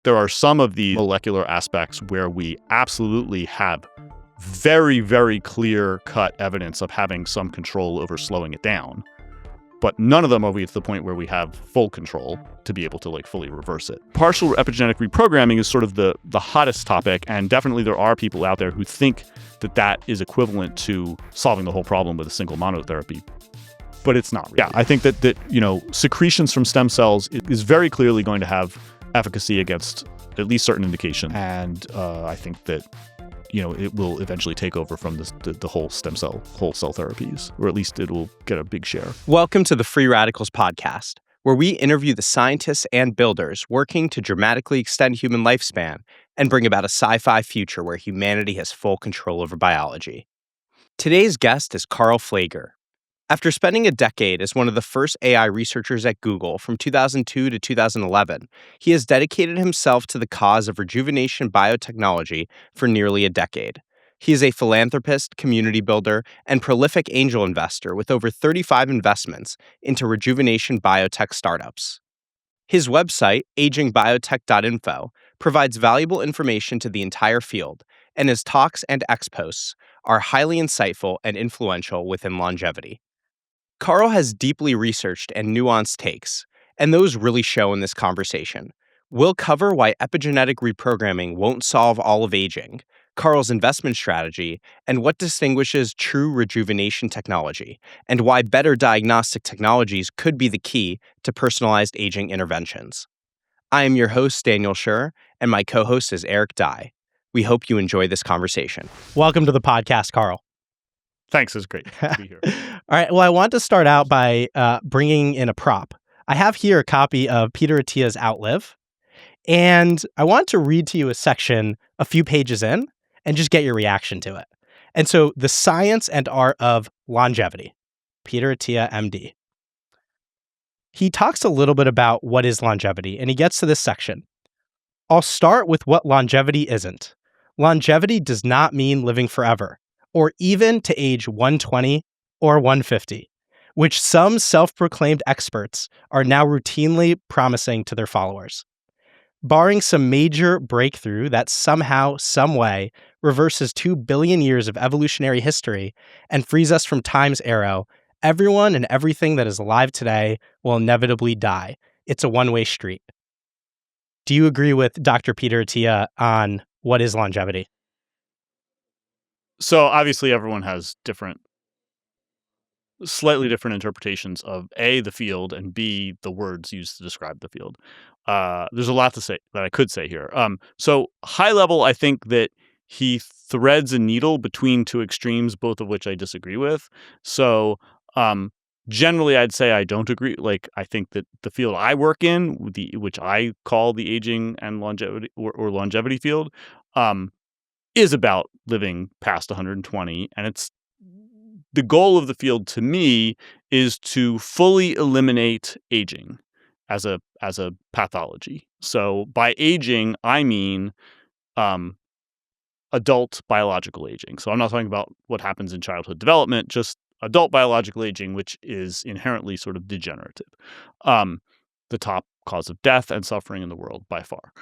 there are some of the molecular aspects where we absolutely have very, very clear-cut evidence of having some control over slowing it down. But none of them are we to the point where we have full control to be able to fully reverse it. Partial epigenetic reprogramming is sort of the hottest topic, and definitely there are people out there who think that is equivalent to solving the whole problem with a single monotherapy. But it's not really. Yeah, I think that secretions from stem cells is very clearly going to have efficacy against at least certain indications, and I think that it will eventually take over from the whole cell therapies, or at least it will get a big share. Welcome to the Free Radicals podcast, where we interview the scientists and builders working to dramatically extend human lifespan and bring about a sci-fi future where humanity has full control over biology. Today's guest is Karl Pfleger. After spending a decade as one of the first AI researchers at Google from 2002 to 2011, he has dedicated himself to the cause of rejuvenation biotechnology for nearly a decade. He is a philanthropist, community builder, and prolific angel investor with over 35 investments into rejuvenation biotech startups. His website, agingbiotech.info, provides valuable information to the entire field, and his talks and exposts are highly insightful and influential within longevity. Karl has deeply researched and nuanced takes, and those really show in this conversation. We'll cover why epigenetic reprogramming won't solve all of aging, Karl's investment strategy, and what distinguishes true rejuvenation technology, and why better diagnostic technologies could be the key to personalized aging interventions. I am your host, Daniel Schur, and my co-host is Eric Dye. We hope you enjoy this conversation. Welcome to the podcast, Karl. Thanks. It's great to be here. All right. Well, I want to start out by bringing in a prop. I have here a copy of Peter Attia's Outlive, and I want to read to you a section a few pages in and just get your reaction to it. And so, The Science and Art of Longevity, Peter Attia, MD. He talks a little bit about what is longevity, and he gets to this section. I'll start with what longevity isn't. Longevity does not mean living forever, or even to age 120 or 150, which some self-proclaimed experts are now routinely promising to their followers. Barring some major breakthrough that somehow, some way, reverses 2 billion years of evolutionary history and frees us from time's arrow, everyone and everything that is alive today will inevitably die. It's a one-way street. Do you agree with Dr. Peter Attia on what is longevity? So obviously everyone has slightly different interpretations of A, the field, and B, the words used to describe the field. There's a lot to say that I could say here. So high level, I think that he threads a needle between two extremes, both of which I disagree with. So generally, I'd say I don't agree. I think that the field I work in, which I call the aging and longevity or longevity field, is about living past 120, and it's the goal of the field to me is to fully eliminate aging as a pathology. So by aging, I mean adult biological aging. So I'm not talking about what happens in childhood development, just adult biological aging, which is inherently sort of degenerative. The top cause of death and suffering in the world by far.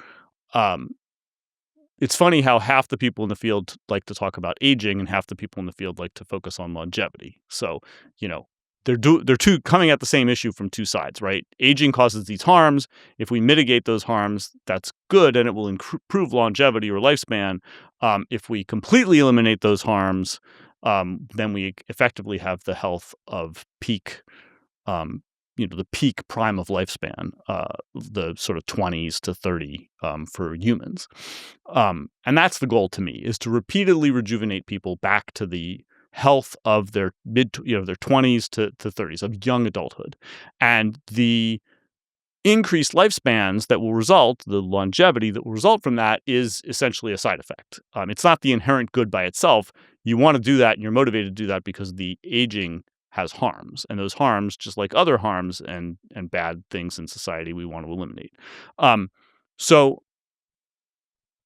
It's funny how half the people in the field like to talk about aging and half the people in the field like to focus on longevity. So, they're two coming at the same issue from two sides, right? Aging causes these harms. If we mitigate those harms, that's good and it will improve longevity or lifespan. If we completely eliminate those harms, then we effectively have the health of peak the peak prime of lifespan, the sort of 20s to 30 for humans. And that's the goal to me, is to repeatedly rejuvenate people back to the health of their their 20s to 30s, of young adulthood. And the increased lifespans that will result, the longevity that will result from that, is essentially a side effect. It's not the inherent good by itself. You want to do that and you're motivated to do that because the aging has harms, and those harms, just like other harms and bad things in society, we want to eliminate. So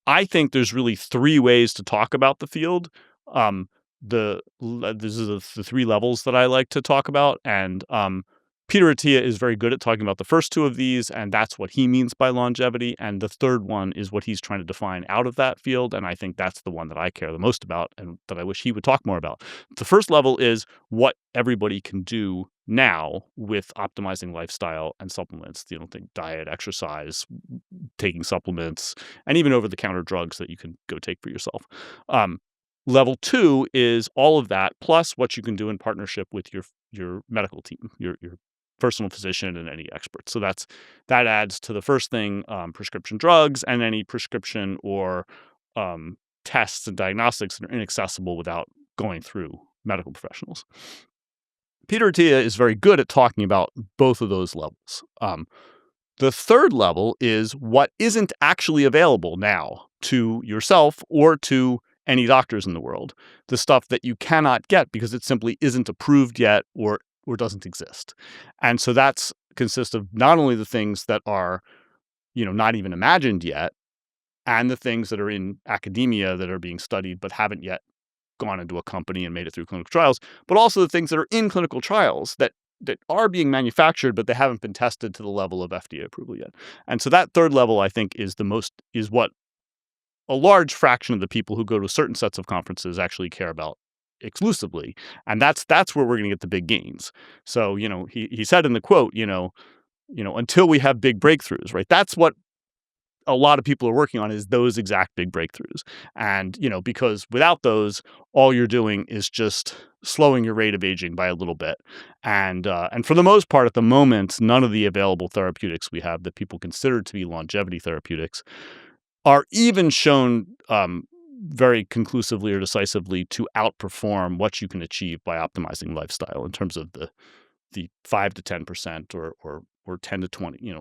I think there's really three ways to talk about the field. This is the three levels that I like to talk about, and Peter Attia is very good at talking about the first two of these, and that's what he means by longevity. And the third one is what he's trying to define out of that field. And I think that's the one that I care the most about and that I wish he would talk more about. The first level is what everybody can do now with optimizing lifestyle and supplements. Think diet, exercise, taking supplements, and even over-the-counter drugs that you can go take for yourself. Level 2 is all of that plus what you can do in partnership with your medical team, your personal physician and any expert. So that adds to the first thing, prescription drugs and any prescription or tests and diagnostics that are inaccessible without going through medical professionals. Peter Attia is very good at talking about both of those levels. The third level is what isn't actually available now to yourself or to any doctors in the world. The stuff that you cannot get because it simply isn't approved yet or doesn't exist. And so that's consists of not only the things that are, not even imagined yet, and the things that are in academia that are being studied but haven't yet gone into a company and made it through clinical trials, but also the things that are in clinical trials that are being manufactured, but they haven't been tested to the level of FDA approval yet. And so that third level, I think, is what a large fraction of the people who go to certain sets of conferences actually care about exclusively. And that's where we're going to get the big gains. So, he said in the quote, until we have big breakthroughs, right? That's what a lot of people are working on, is those exact big breakthroughs. And, because without those, all you're doing is just slowing your rate of aging by a little bit. And for the most part, at the moment, none of the available therapeutics we have that people consider to be longevity therapeutics are even shown very conclusively or decisively to outperform what you can achieve by optimizing lifestyle in terms of the 5 to 10% or 10 to 20,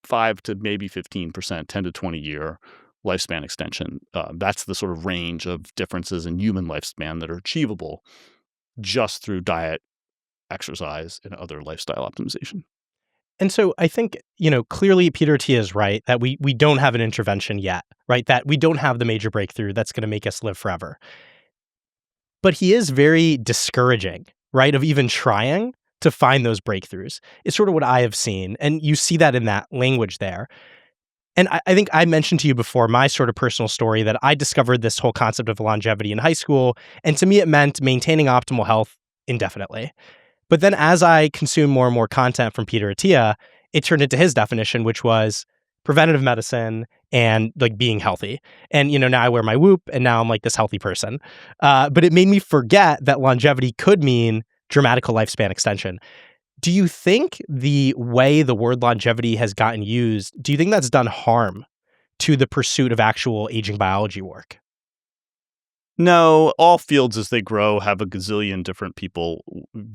5 to maybe 15%, 10 to 20 year lifespan extension. That's the sort of range of differences in human lifespan that are achievable just through diet, exercise, and other lifestyle optimization. And so I think, clearly Peter Attia is right that we don't have an intervention yet, right? That we don't have the major breakthrough that's going to make us live forever. But he is very discouraging, right, of even trying to find those breakthroughs. It's sort of what I have seen. And you see that in that language there. And I think I mentioned to you before my sort of personal story that I discovered this whole concept of longevity in high school. And to me, it meant maintaining optimal health indefinitely. But then as I consumed more and more content from Peter Attia, it turned into his definition, which was preventative medicine and like being healthy. And, now I wear my Whoop and now I'm like this healthy person. But it made me forget that longevity could mean dramatic lifespan extension. Do you think the way the word longevity has gotten used, do you think that's done harm to the pursuit of actual aging biology work? No, all fields as they grow have a gazillion different people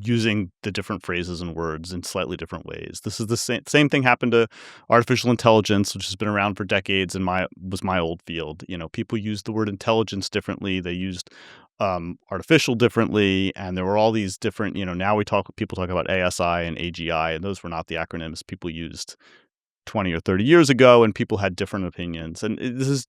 using the different phrases and words in slightly different ways. This is the same thing happened to artificial intelligence, which has been around for decades and was my old field. People used the word intelligence differently. They used artificial differently, and there were all these different. Now people talk about ASI and AGI, and those were not the acronyms people used 20 or 30 years ago, and people had different opinions. And this is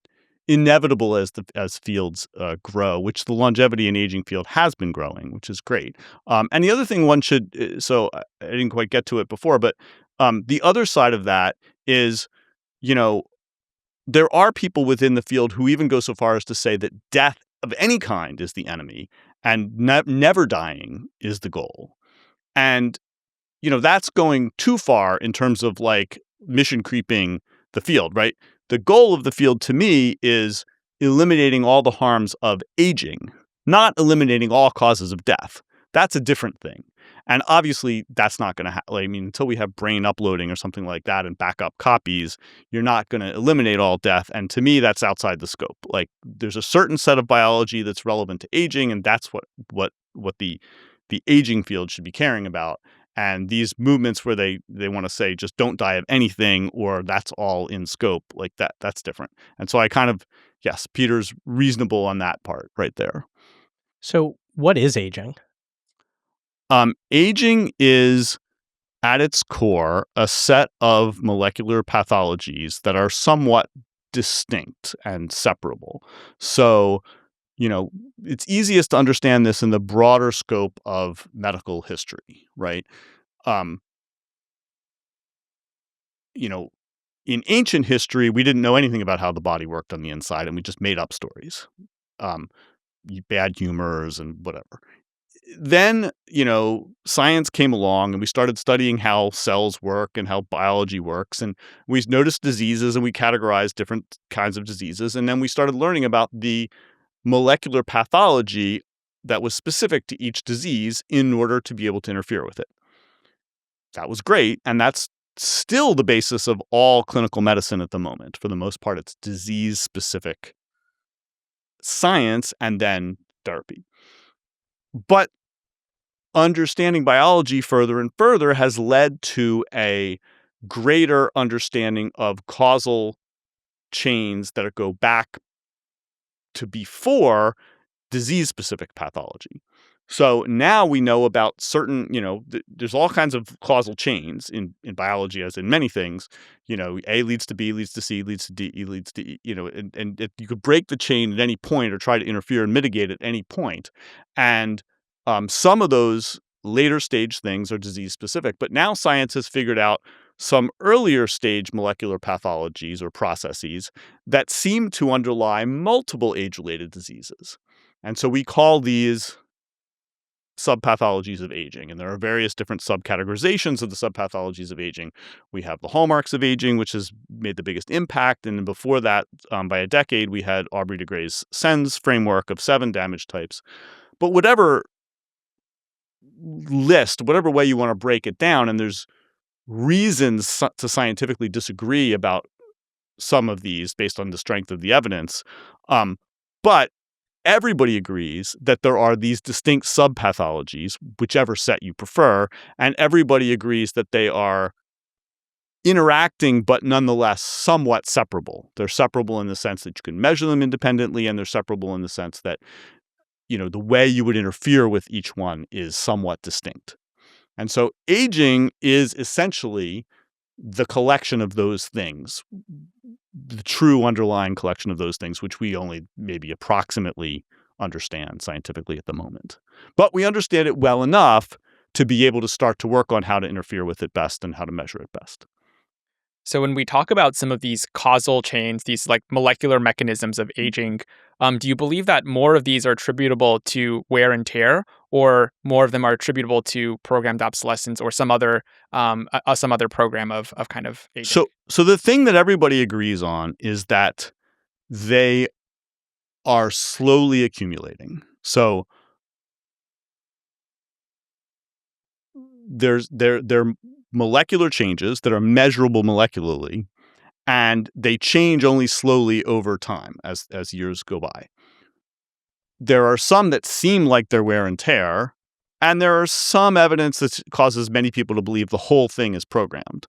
inevitable as fields grow, which the longevity and aging field has been growing, which is great. And the other thing one should, so I didn't quite get to it before, but the other side of that is, there are people within the field who even go so far as to say that death of any kind is the enemy and never dying is the goal. And, that's going too far in terms of like mission creeping the field, right? The goal of the field to me is eliminating all the harms of aging, not eliminating all causes of death. That's a different thing. And obviously that's not going to happen. Until we have brain uploading or something like that and backup copies, you're not going to eliminate all death. And to me, that's outside the scope. Like there's a certain set of biology that's relevant to aging, and that's what the aging field should be caring about. And these movements where they want to say just don't die of anything or that's all in scope, like that's different. And so I kind of, yes, Peter's reasonable on that part right there. So what is aging? Aging is at its core a set of molecular pathologies that are somewhat distinct and separable. So, it's easiest to understand this in the broader scope of medical history, right? you know, in ancient history, we didn't know anything about how the body worked on the inside, and we just made up stories, um, bad humors and whatever. Then, science came along and we started studying how cells work and how biology works. And we noticed diseases and we categorized different kinds of diseases. And then we started learning about the molecular pathology that was specific to each disease in order to be able to interfere with it. That was great. And that's still the basis of all clinical medicine at the moment. For the most part, it's disease specific science and then therapy. But understanding biology further and further has led to a greater understanding of causal chains that go back to before disease-specific pathology. So now we know about certain, there's all kinds of causal chains in biology, as in many things. A leads to B, leads to C, leads to D, E leads to E. And you could break the chain at any point or try to interfere and mitigate at any point. And some of those later stage things are disease specific, but now science has figured out some earlier stage molecular pathologies or processes that seem to underlie multiple age-related diseases. And so we call these subpathologies of aging. And there are various different subcategorizations of the subpathologies of aging. We have the hallmarks of aging, which has made the biggest impact. And before that, by a decade, we had Aubrey de Grey's SENS framework of 7 damage types. But whatever way you want to break it down, and there's reasons to scientifically disagree about some of these based on the strength of the evidence. But everybody agrees that there are these distinct subpathologies, whichever set you prefer, and everybody agrees that they are interacting, but nonetheless somewhat separable. They're separable in the sense that you can measure them independently, and they're separable in the sense that, the way you would interfere with each one is somewhat distinct. And so aging is essentially the collection of those things, the true underlying collection of those things, which we only maybe approximately understand scientifically at the moment. But we understand it well enough to be able to start to work on how to interfere with it best and how to measure it best. So when we talk about some of these causal chains, these like molecular mechanisms of aging, do you believe that more of these are attributable to wear and tear, or more of them are attributable to programmed obsolescence or some other program of kind of aging? So the thing that everybody agrees on is that they are slowly accumulating. So they're molecular changes that are measurable molecularly, and they change only slowly over time as years go by. There are some that seem like they're wear and tear, and there are some evidence that causes many people to believe the whole thing is programmed.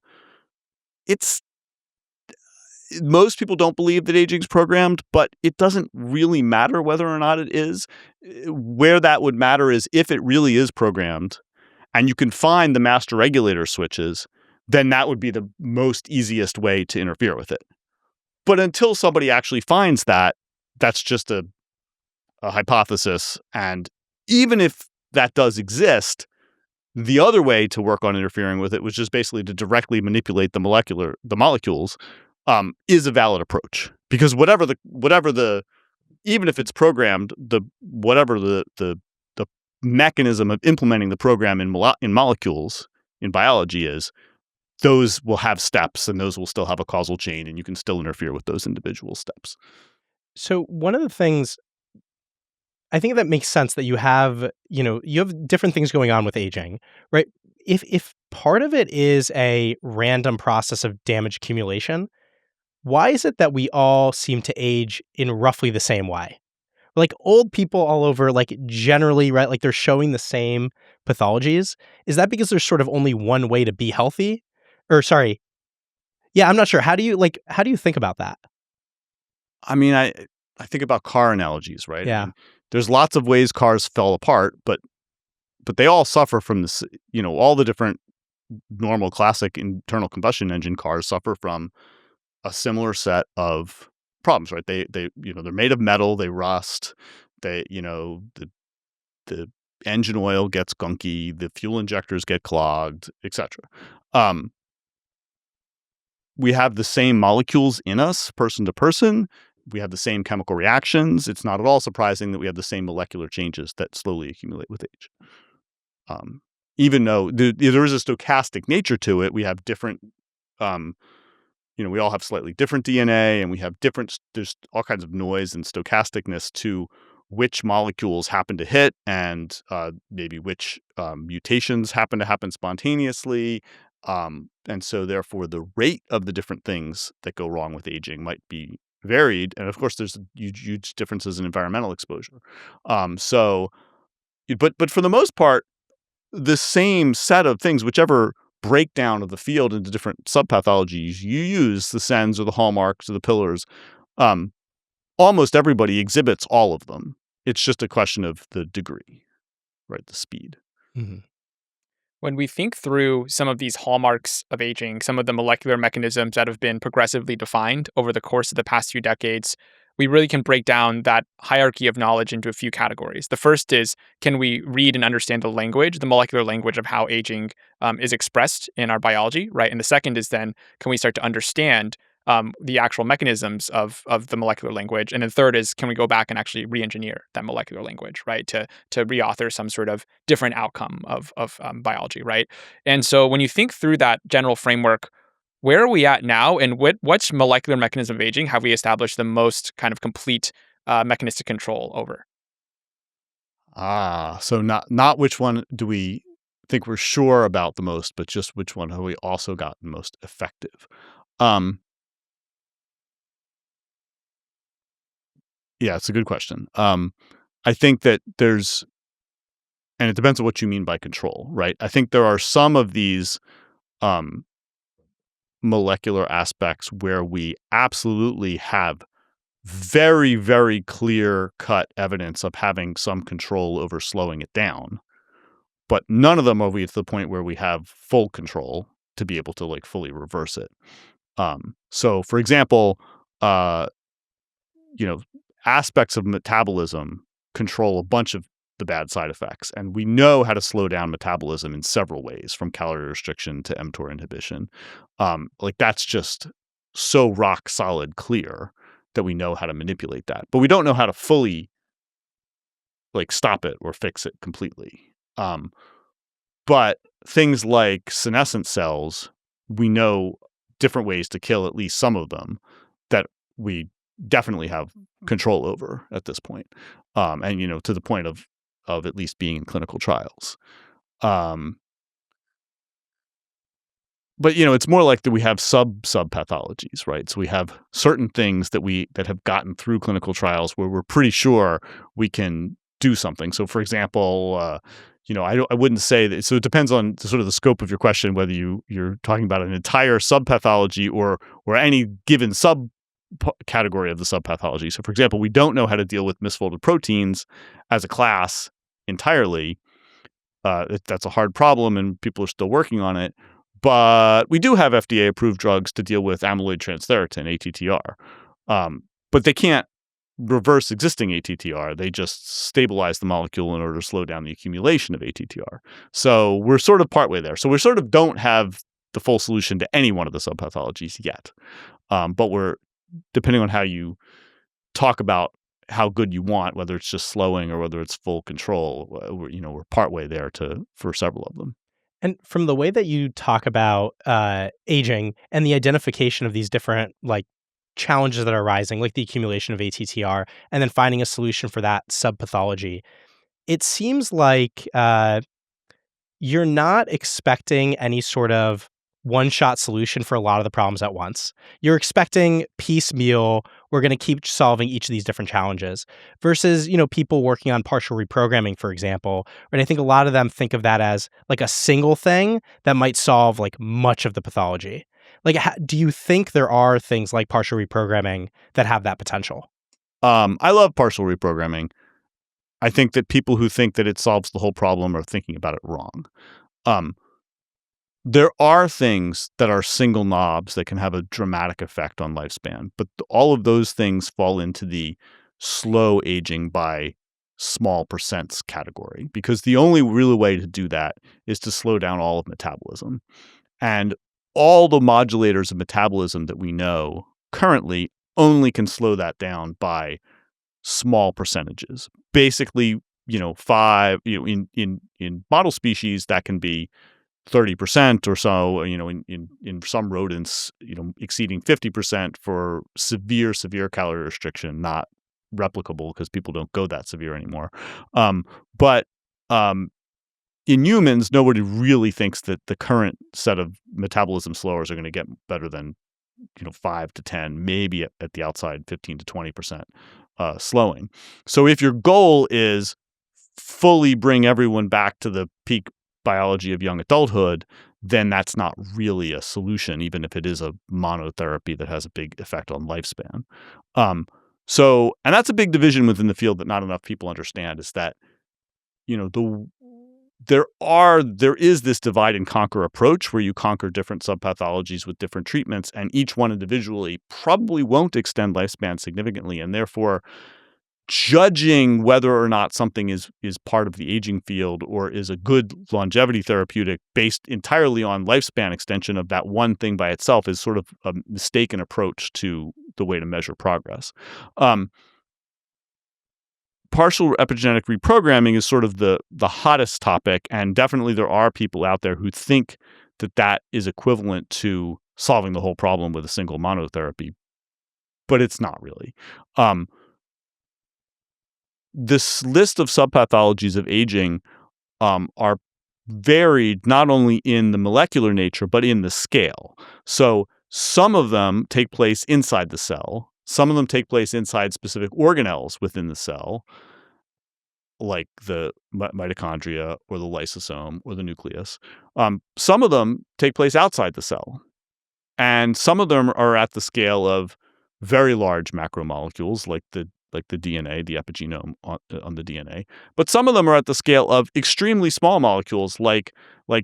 Most people don't believe that aging is programmed, but it doesn't really matter whether or not it is. Where that would matter is if it really is programmed and you can find the master regulator switches, then that would be the most easiest way to interfere with it. But until somebody actually finds that, that's just a hypothesis. And even if that does exist, the other way to work on interfering with it was just basically to directly manipulate the molecules, is a valid approach. Because even if it's programmed, whatever the mechanism of implementing the program in molecules in biology is, those will have steps and those will still have a causal chain, and you can still interfere with those individual steps. So one of the things I think that makes sense that you have different things going on with aging, right? If part of it is a random process of damage accumulation, why is it that we all seem to age in roughly the same way? Like old people all over, like generally, right? Like they're showing the same pathologies. Is that because there's sort of only one way to be healthy? Or sorry. Yeah, I'm not sure. How do you think about that? I mean, I think about car analogies, right? I Yeah. mean, there's lots of ways cars fell apart, but they all suffer from this, all the different normal classic internal combustion engine cars suffer from a similar set of problems, right? They're made of metal, they rust, the engine oil gets gunky, the fuel injectors get clogged, etc. we have the same molecules in us, person to person. We have the same chemical reactions. It's not at all surprising that we have the same molecular changes that slowly accumulate with age. Even though there is a stochastic nature to it, we have different, we all have slightly different DNA, and we have there's all kinds of noise and stochasticness to which molecules happen to hit, and maybe which mutations happen to happen spontaneously. And so therefore the rate of the different things that go wrong with aging might be varied. And of course there's huge differences in environmental exposure. But for the most part, the same set of things, whichever breakdown of the field into different subpathologies you use, the SENS or the hallmarks or the pillars, almost everybody exhibits all of them. It's just a question of the degree, right? The speed. Mm-hmm. When we think through some of these hallmarks of aging, some of the molecular mechanisms that have been progressively defined over the course of the past few decades, we really can break down that hierarchy of knowledge into a few categories. The first is, can we read and understand the language, the molecular language of how aging is expressed in our biology, right? And the second is then, can we start to understand the actual mechanisms of the molecular language? And then third is, can we go back and actually re-engineer that molecular language, right? To reauthor some sort of different outcome of biology, right? And so when you think through that general framework, where are we at now, and which molecular mechanism of aging have we established the most kind of complete mechanistic control over? So not which one do we think we're sure about the most, but just which one have we also gotten most effective. Yeah, it's a good question. I think that and it depends on what you mean by control, right? I think there are some of these molecular aspects where we absolutely have very, very clear-cut evidence of having some control over slowing it down. But none of them are we at the point where we have full control to be able to like fully reverse it. So for example, aspects of metabolism control a bunch of the bad side effects. And we know how to slow down metabolism in several ways, from calorie restriction to mTOR inhibition. That's just so rock solid clear that we know how to manipulate that. But we don't know how to fully stop it or fix it completely. But things like senescent cells, we know different ways to kill at least some of them that we definitely have control over at this point. And to the point of at least being in clinical trials. But it's more like that we have sub pathologies, right? So we have certain things that have gotten through clinical trials where we're pretty sure we can do something. So for example, I wouldn't say that. So it depends on sort of the scope of your question, whether you're talking about an entire subpathology or any given category of the subpathology. So for example, we don't know how to deal with misfolded proteins as a class entirely. That's a hard problem, and people are still working on it. But we do have FDA-approved drugs to deal with amyloid transthyretin, ATTR. But they can't reverse existing ATTR. They just stabilize the molecule in order to slow down the accumulation of ATTR. So we're sort of partway there. So we sort of don't have the full solution to any one of the subpathologies yet. But we're, depending on how you talk about how good you want, whether it's just slowing or whether it's full control, we're partway there for several of them. And from the way that you talk about aging and the identification of these different challenges that are arising, like the accumulation of ATTR, and then finding a solution for that subpathology, it seems like you're not expecting any sort of one-shot solution for a lot of the problems at once. You're expecting piecemeal, we're going to keep solving each of these different challenges versus, people working on partial reprogramming, for example. And I think a lot of them think of that as like a single thing that might solve much of the pathology. Do you think there are things like partial reprogramming that have that potential? I love partial reprogramming. I think that people who think that it solves the whole problem are thinking about it wrong. There are things that are single knobs that can have a dramatic effect on lifespan, but all of those things fall into the slow aging by small percents category, because the only real way to do that is to slow down all of metabolism. And all the modulators of metabolism that we know currently only can slow that down by small percentages. Basically, five, in model species that can be 30% or so, in some rodents, exceeding 50% for severe calorie restriction, not replicable because people don't go that severe anymore. But in humans, nobody really thinks that the current set of metabolism slowers are going to get better than 5 to 10, maybe at the outside 15 to 20% slowing. So if your goal is fully bring everyone back to the peak biology of young adulthood, then that's not really a solution, even if it is a monotherapy that has a big effect on lifespan. And that's a big division within the field that not enough people understand, is that there is this divide and conquer approach where you conquer different subpathologies with different treatments, and each one individually probably won't extend lifespan significantly, and therefore judging whether or not something is part of the aging field or is a good longevity therapeutic based entirely on lifespan extension of that one thing by itself is sort of a mistaken approach to the way to measure progress. Partial epigenetic reprogramming is sort of the hottest topic, and definitely there are people out there who think that is equivalent to solving the whole problem with a single monotherapy, but it's not really. This list of subpathologies of aging are varied not only in the molecular nature, but in the scale. So some of them take place inside the cell. Some of them take place inside specific organelles within the cell, like the mitochondria or the lysosome or the nucleus. Some of them take place outside the cell. And some of them are at the scale of very large macromolecules, like the DNA, the epigenome on the DNA. But some of them are at the scale of extremely small molecules, like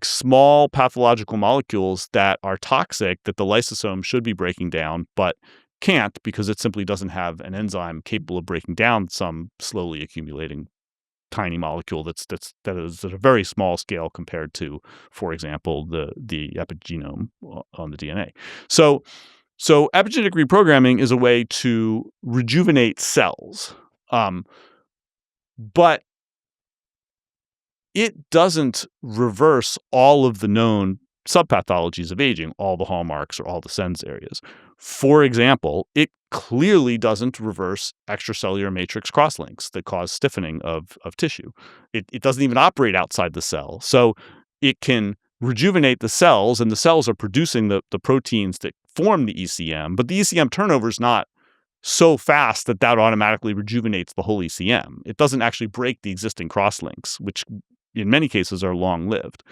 small pathological molecules that are toxic that the lysosome should be breaking down, but can't because it simply doesn't have an enzyme capable of breaking down some slowly accumulating tiny molecule that is at a very small scale compared to, for example, the epigenome on the DNA. So epigenetic reprogramming is a way to rejuvenate cells, but it doesn't reverse all of the known subpathologies of aging, all the hallmarks or all the SENS areas. For example, it clearly doesn't reverse extracellular matrix crosslinks that cause stiffening of tissue. It doesn't even operate outside the cell. So it can rejuvenate the cells, and the cells are producing the proteins that form the ECM, but the ECM turnover is not so fast that automatically rejuvenates the whole ECM. It doesn't actually break the existing crosslinks, which in many cases are long-lived.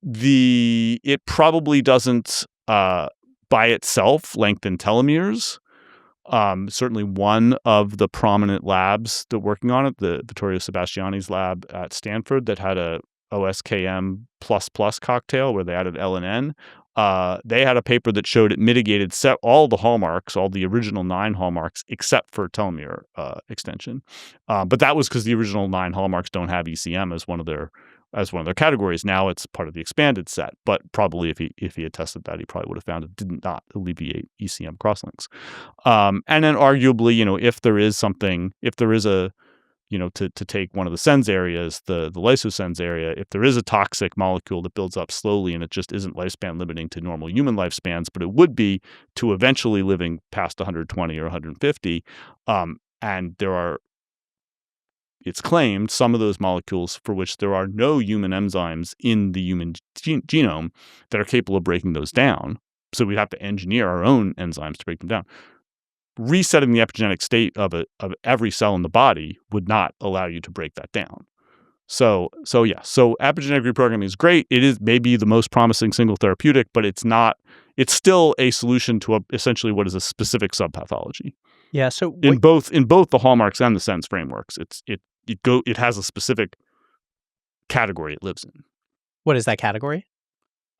It probably doesn't by itself lengthen telomeres. Certainly one of the prominent labs that are working on it, the Vittorio Sebastiani's lab at Stanford that had a OSKM++ cocktail where they added L and N. They had a paper that showed it mitigated all the hallmarks, all the original 9 hallmarks, except for telomere extension. But that was because the original 9 hallmarks don't have ECM as one of their categories. Now it's part of the expanded set, but probably if he had tested that, he probably would have found it did not alleviate ECM crosslinks. And then arguably, if there is a to take one of the SENS areas, the lysosens area, if there is a toxic molecule that builds up slowly and it just isn't lifespan limiting to normal human lifespans, but it would be to eventually living past 120 or 150, and it's claimed some of those molecules for which there are no human enzymes in the human genome that are capable of breaking those down. So we have to engineer our own enzymes to break them down. Resetting the epigenetic state of every cell in the body would not allow you to break that down. So epigenetic reprogramming is great. It is maybe the most promising single therapeutic, but it's not. It's still a solution to essentially what is a specific subpathology. Yeah. So in both the hallmarks and the SENS frameworks, it has a specific category it lives in. What is that category?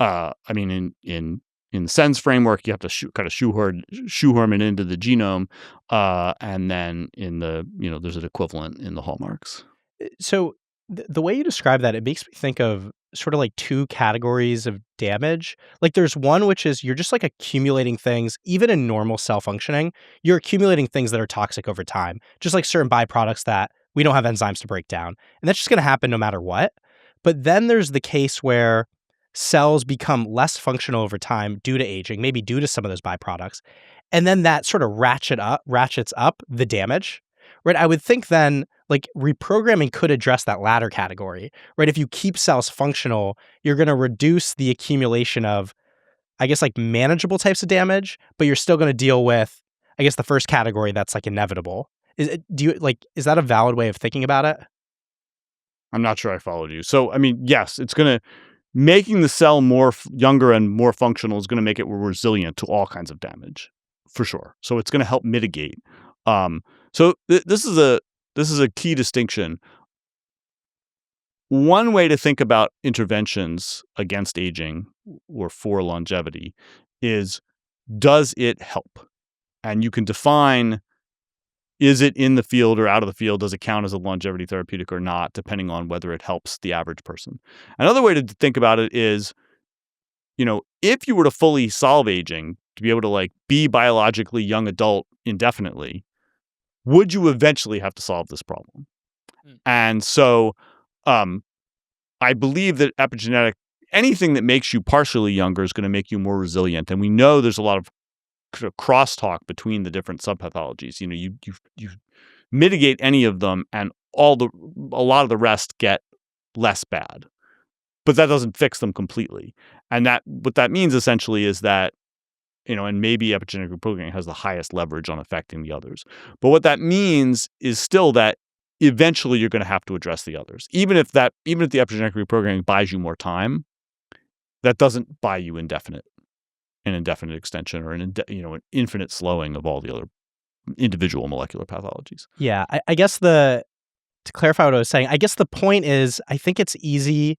In the SENS framework, you have to kind of shoehorn it into the genome, and then in the there's an equivalent in the hallmarks. So the way you describe that, it makes me think of sort of like two categories of damage. Like there's one which is you're just like accumulating things, even in normal cell functioning, you're accumulating things that are toxic over time, just like certain byproducts that we don't have enzymes to break down. And that's just going to happen no matter what. But then there's the case where cells become less functional over time due to aging, maybe due to some of those byproducts. And then that sort of ratchets up the damage, right? I would think then like reprogramming could address that latter category, right? If you keep cells functional, you're going to reduce the accumulation of, I guess, like manageable types of damage, but you're still going to deal with, I guess, the first category that's like inevitable. Is that a valid way of thinking about it? I'm not sure I followed you. So, I mean, yes, it's going to making the cell more younger and more functional is going to make it more resilient to all kinds of damage, for sure. So it's going to help mitigate. This is a key distinction. One way to think about interventions against aging or for longevity is, does it help? And you can define, is it in the field or out of the field? Does it count as a longevity therapeutic or not, depending on whether it helps the average person? Another way to think about it is, if you were to fully solve aging, to be able to like be biologically young adult indefinitely, would you eventually have to solve this problem? And so I believe that anything that makes you partially younger is going to make you more resilient. And we know there's a lot of crosstalk between the different subpathologies. You mitigate any of them, and a lot of the rest get less bad, but that doesn't fix them completely. And what that means essentially is that, and maybe epigenetic reprogramming has the highest leverage on affecting the others. But what that means is still that eventually you're going to have to address the others. Even if the epigenetic reprogramming buys you more time, that doesn't buy you an indefinite extension or an infinite slowing of all the other individual molecular pathologies. Yeah, I guess to clarify what I was saying, I guess the point is, I think it's easy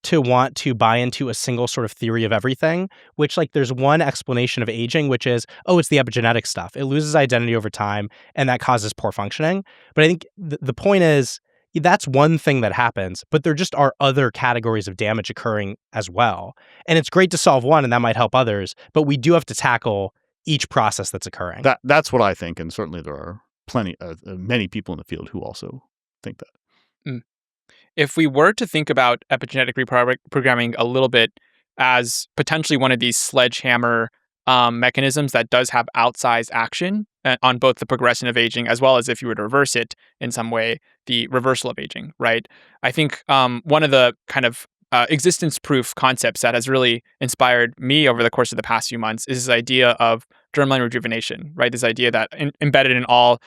to want to buy into a single sort of theory of everything, which like there's one explanation of aging, which is, it's the epigenetic stuff. It loses identity over time and that causes poor functioning. But I think the point is, that's one thing that happens, but there just are other categories of damage occurring as well. And it's great to solve one and that might help others, but we do have to tackle each process that's occurring. That's what I think. And certainly there are many people in the field who also think that. If we were to think about epigenetic reprogramming a little bit as potentially one of these sledgehammer mechanisms that does have outsized action on both the progression of aging, as well as if you were to reverse it in some way, the reversal of aging, right? I think one of the kind of existence proof concepts that has really inspired me over the course of the past few months is this idea of germline rejuvenation, right? This idea that embedded in all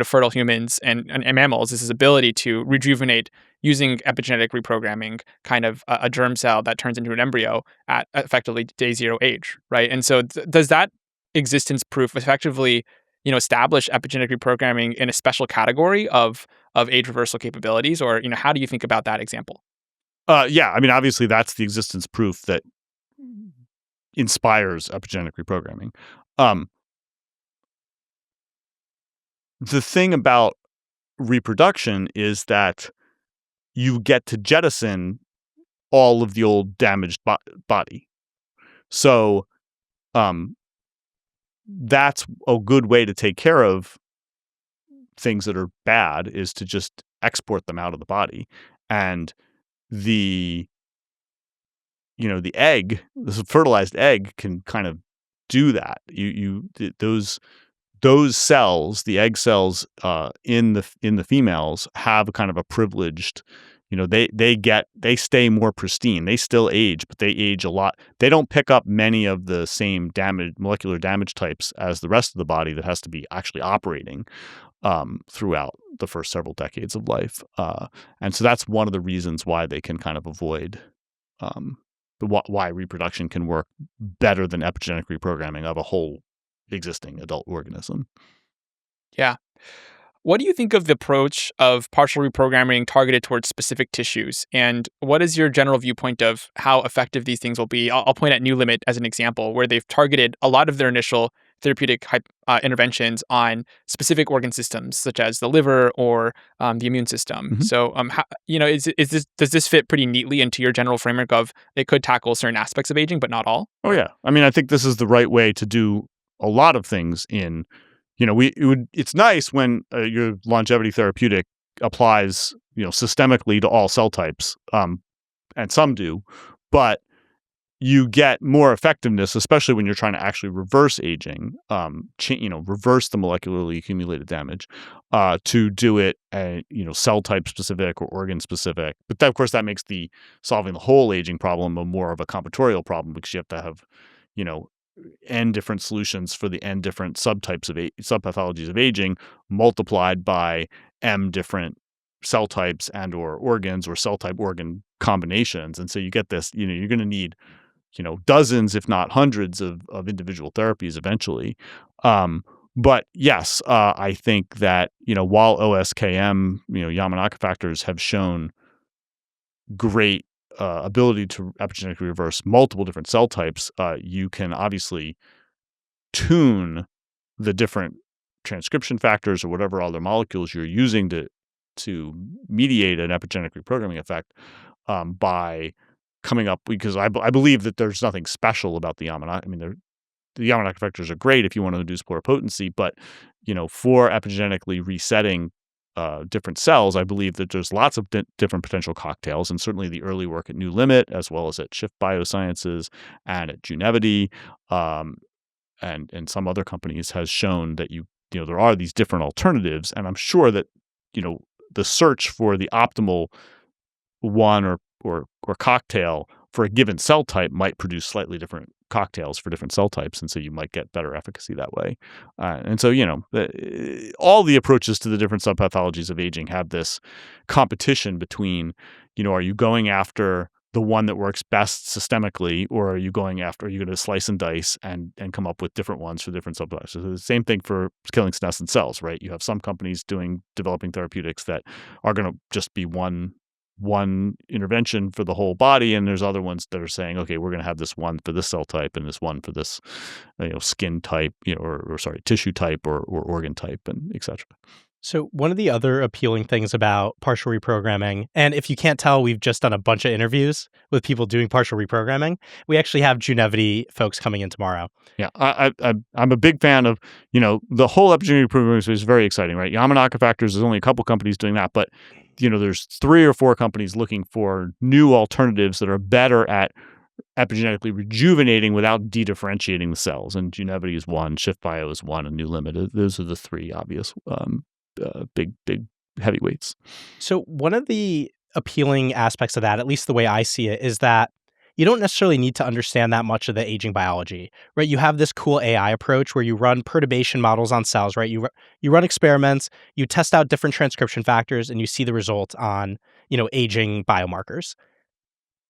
fertile humans and mammals is this ability to rejuvenate using epigenetic reprogramming, kind of a germ cell that turns into an embryo at effectively day zero age, right? And so does that existence proof effectively establish epigenetic reprogramming in a special category of age reversal capabilities, or how do you think about that example? Yeah, I mean, obviously that's the existence proof that inspires epigenetic reprogramming. The thing about reproduction is that you get to jettison all of the old damaged body. So that's a good way to take care of things that are bad, is to just export them out of the body. And the egg, this fertilized egg, can kind of do that. Those cells, the egg cells in the females, have a kind of a privileged, they stay more pristine. They still age, but they age a lot. They don't pick up many of the same molecular damage types as the rest of the body that has to be actually operating throughout the first several decades of life. And so that's one of the reasons why they can kind of avoid why reproduction can work better than epigenetic reprogramming of a whole existing adult organism. Yeah. What do you think of the approach of partial reprogramming targeted towards specific tissues? And what is your general viewpoint of how effective these things will be? I'll point at New Limit as an example, where they've targeted a lot of their initial therapeutic interventions on specific organ systems, such as the liver or the immune system. Mhm. So, does this fit pretty neatly into your general framework of it could tackle certain aspects of aging, but not all? Oh yeah. I mean, I think this is the right way to do a lot of things in, it's nice when your longevity therapeutic applies, systemically to all cell types. And some do, but you get more effectiveness, especially when you're trying to actually reverse aging, reverse the molecularly accumulated damage, to do it, cell type specific or organ specific. But that, of course, that makes the solving the whole aging problem a more of a combinatorial problem because you have to have, you know, n different solutions for the n different subtypes of subpathologies of aging multiplied by m different cell types and or organs or cell type organ combinations. And so you get this, you're going to need, dozens, if not hundreds of individual therapies eventually. But yes, I think that, while OSKM, Yamanaka factors have shown great ability to epigenetically reverse multiple different cell types, you can obviously tune the different transcription factors or whatever other molecules you're using to mediate an epigenetic reprogramming effect, by coming up, because I believe that there's nothing special about the Yamanaka. I mean, the Yamanaka vectors are great if you want to induce pluripotency, but for epigenetically resetting different cells, I believe that there's lots of different potential cocktails, and certainly the early work at New Limit, as well as at Shift Biosciences and at Junevity, and some other companies, has shown that there are these different alternatives, and I'm sure that the search for the optimal one or cocktail for a given cell type might produce slightly different cocktails for different cell types, and so you might get better efficacy that way. And so all the approaches to the different subpathologies of aging have this competition between, are you going after the one that works best systemically, or are you going to slice and dice and come up with different ones for different subtypes? So the same thing for killing senescent cells, right? You have some companies developing therapeutics that are going to just be one intervention for the whole body, and there's other ones that are saying, okay, we're going to have this one for this cell type and this one for this skin type, or tissue type or organ type, and etc. So one of the other appealing things about partial reprogramming, and if you can't tell, we've just done a bunch of interviews with people doing partial reprogramming. We actually have Junevity folks coming in tomorrow. Yeah, I'm a big fan of, the whole epigenetic reprogramming is very exciting, right? Yamanaka factors, there's only a couple companies doing that, but there's 3 or 4 companies looking for new alternatives that are better at epigenetically rejuvenating without de-differentiating the cells. And Junevity is one, Shift Bio is one, and New Limit. Those are the 3 obvious big heavyweights. So one of the appealing aspects of that, at least the way I see it, is that you don't necessarily need to understand that much of the aging biology, right? You have this cool AI approach where you run perturbation models on cells, right? You run experiments, you test out different transcription factors, and you see the results on, aging biomarkers.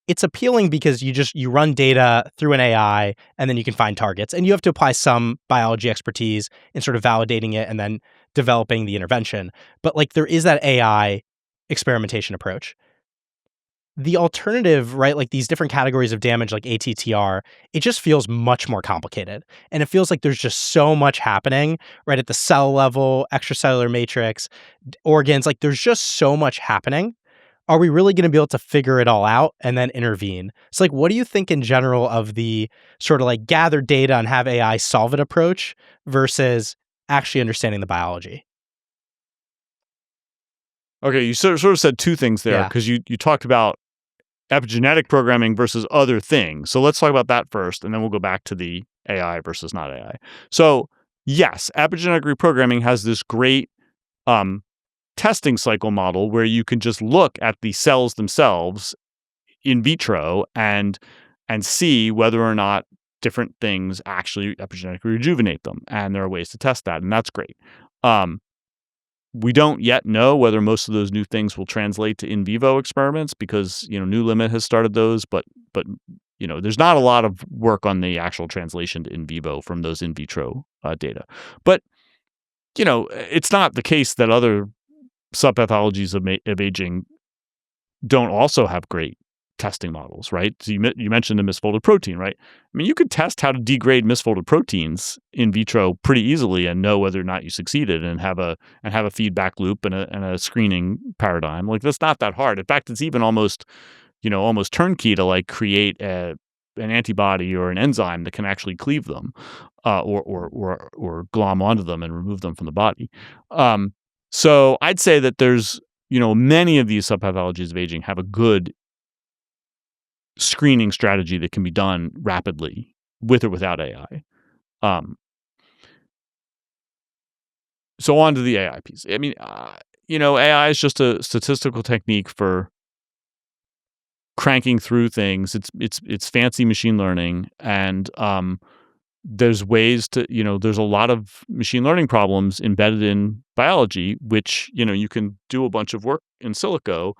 It's appealing because you run data through an AI, and then you can find targets, and you have to apply some biology expertise in sort of validating it and then developing the intervention. But there is that AI experimentation approach. The alternative, right, these different categories of damage like ATTR, it just feels much more complicated. And it feels like there's just so much happening, right, at the cell level, extracellular matrix, organs, there's just so much happening. Are we really going to be able to figure it all out and then intervene? So what do you think in general of the sort of gather data and have AI solve it approach versus actually understanding the biology? Okay, you sort of said 2 things there, because you talked about epigenetic programming versus other things. So let's talk about that first, and then we'll go back to the AI versus not AI. So yes, epigenetic reprogramming has this great testing cycle model where you can just look at the cells themselves in vitro and see whether or not different things actually epigenetically rejuvenate them. And there are ways to test that, and that's great. We don't yet know whether most of those new things will translate to in vivo experiments because, New Limit has started those, but there's not a lot of work on the actual translation to in vivo from those in vitro data. But, it's not the case that other subpathologies of aging don't also have great testing models, right? So you mentioned the misfolded protein, right? I mean, you could test how to degrade misfolded proteins in vitro pretty easily and know whether or not you succeeded, and have a feedback loop and a screening paradigm. Like, that's not that hard. In fact, it's even almost turnkey to like create an antibody or an enzyme that can actually cleave them, or glom onto them and remove them from the body. So I'd say that there's, many of these subpathologies of aging have a good screening strategy that can be done rapidly with or without AI. So on to the AI piece. I mean, AI is just a statistical technique for cranking through things. It's fancy machine learning, and there's ways to, there's a lot of machine learning problems embedded in biology, which, you can do a bunch of work in silico.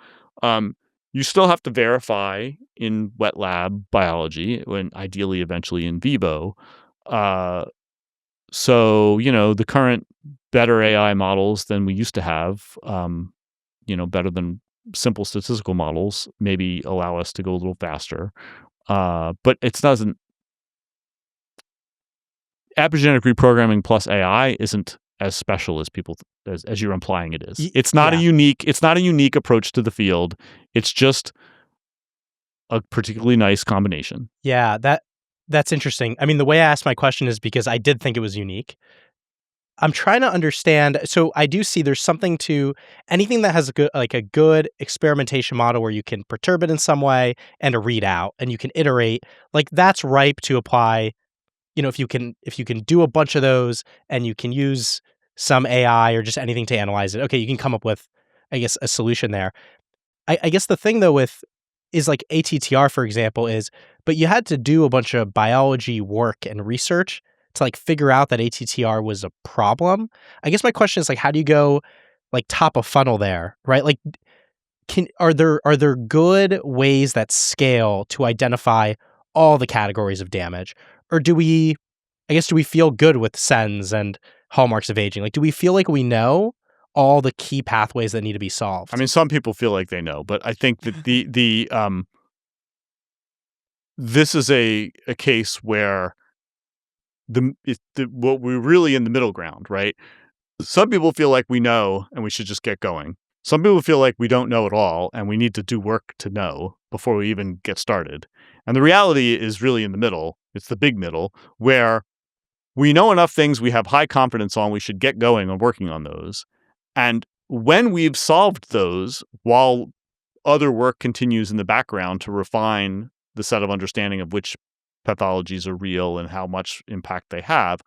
You still have to verify in wet lab biology, when ideally eventually in vivo. So, the current better AI models than we used to have, better than simple statistical models, maybe allow us to go a little faster. But it doesn't. Epigenetic reprogramming plus AI isn't as special as people as you're implying it is. It's not a unique approach to the field. It's just a particularly nice combination. Yeah, that's interesting. I mean, the way I asked my question is because I did think it was unique. I'm trying to understand. So I do see there's something to anything that has a good experimentation model where you can perturb it in some way and a readout, and you can iterate. Like, that's ripe to apply. If you can do a bunch of those and you can use some AI or just anything to analyze it, okay, you can come up with, I guess, a solution there. I guess the thing though is like ATTR, for example, but you had to do a bunch of biology work and research to like figure out that ATTR was a problem. I guess my question is like, how do you go like top of funnel there, right? Like, are there good ways that scale to identify all the categories of damage? Or do we feel good with SENS and hallmarks of aging? Like, do we feel like we know all the key pathways that need to be solved? I mean, some people feel like they know, but I think that this is a case where what we're really in the middle ground, right? Some people feel like we know and we should just get going. Some people feel like we don't know at all and we need to do work to know before we even get started. And the reality is really in the middle. It's the big middle, where we know enough things we have high confidence on, we should get going on working on those. And when we've solved those, while other work continues in the background to refine the set of understanding of which pathologies are real and how much impact they have,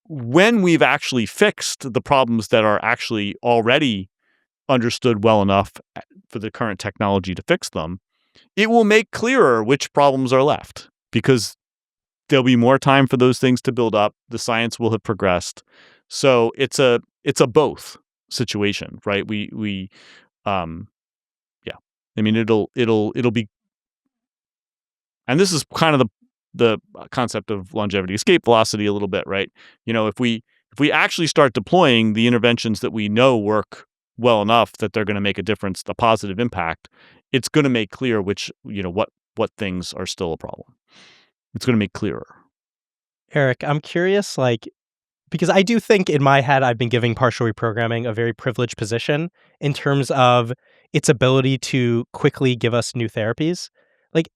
when we've actually fixed the problems that are actually already understood well enough for the current technology to fix them, it will make clearer which problems are left, because there'll be more time for those things to build up. The science will have progressed. So it's a both situation, right? Yeah. I mean, it'll be, and this is kind of the concept of longevity escape velocity a little bit, right? If we actually start deploying the interventions that we know work well enough that they're going to make a difference, the positive impact, it's going to make clear which, what things are still a problem. It's going to make clearer. Eric, I'm curious, like, because I do think in my head I've been giving partial reprogramming a very privileged position in terms of its ability to quickly give us new therapies. Like,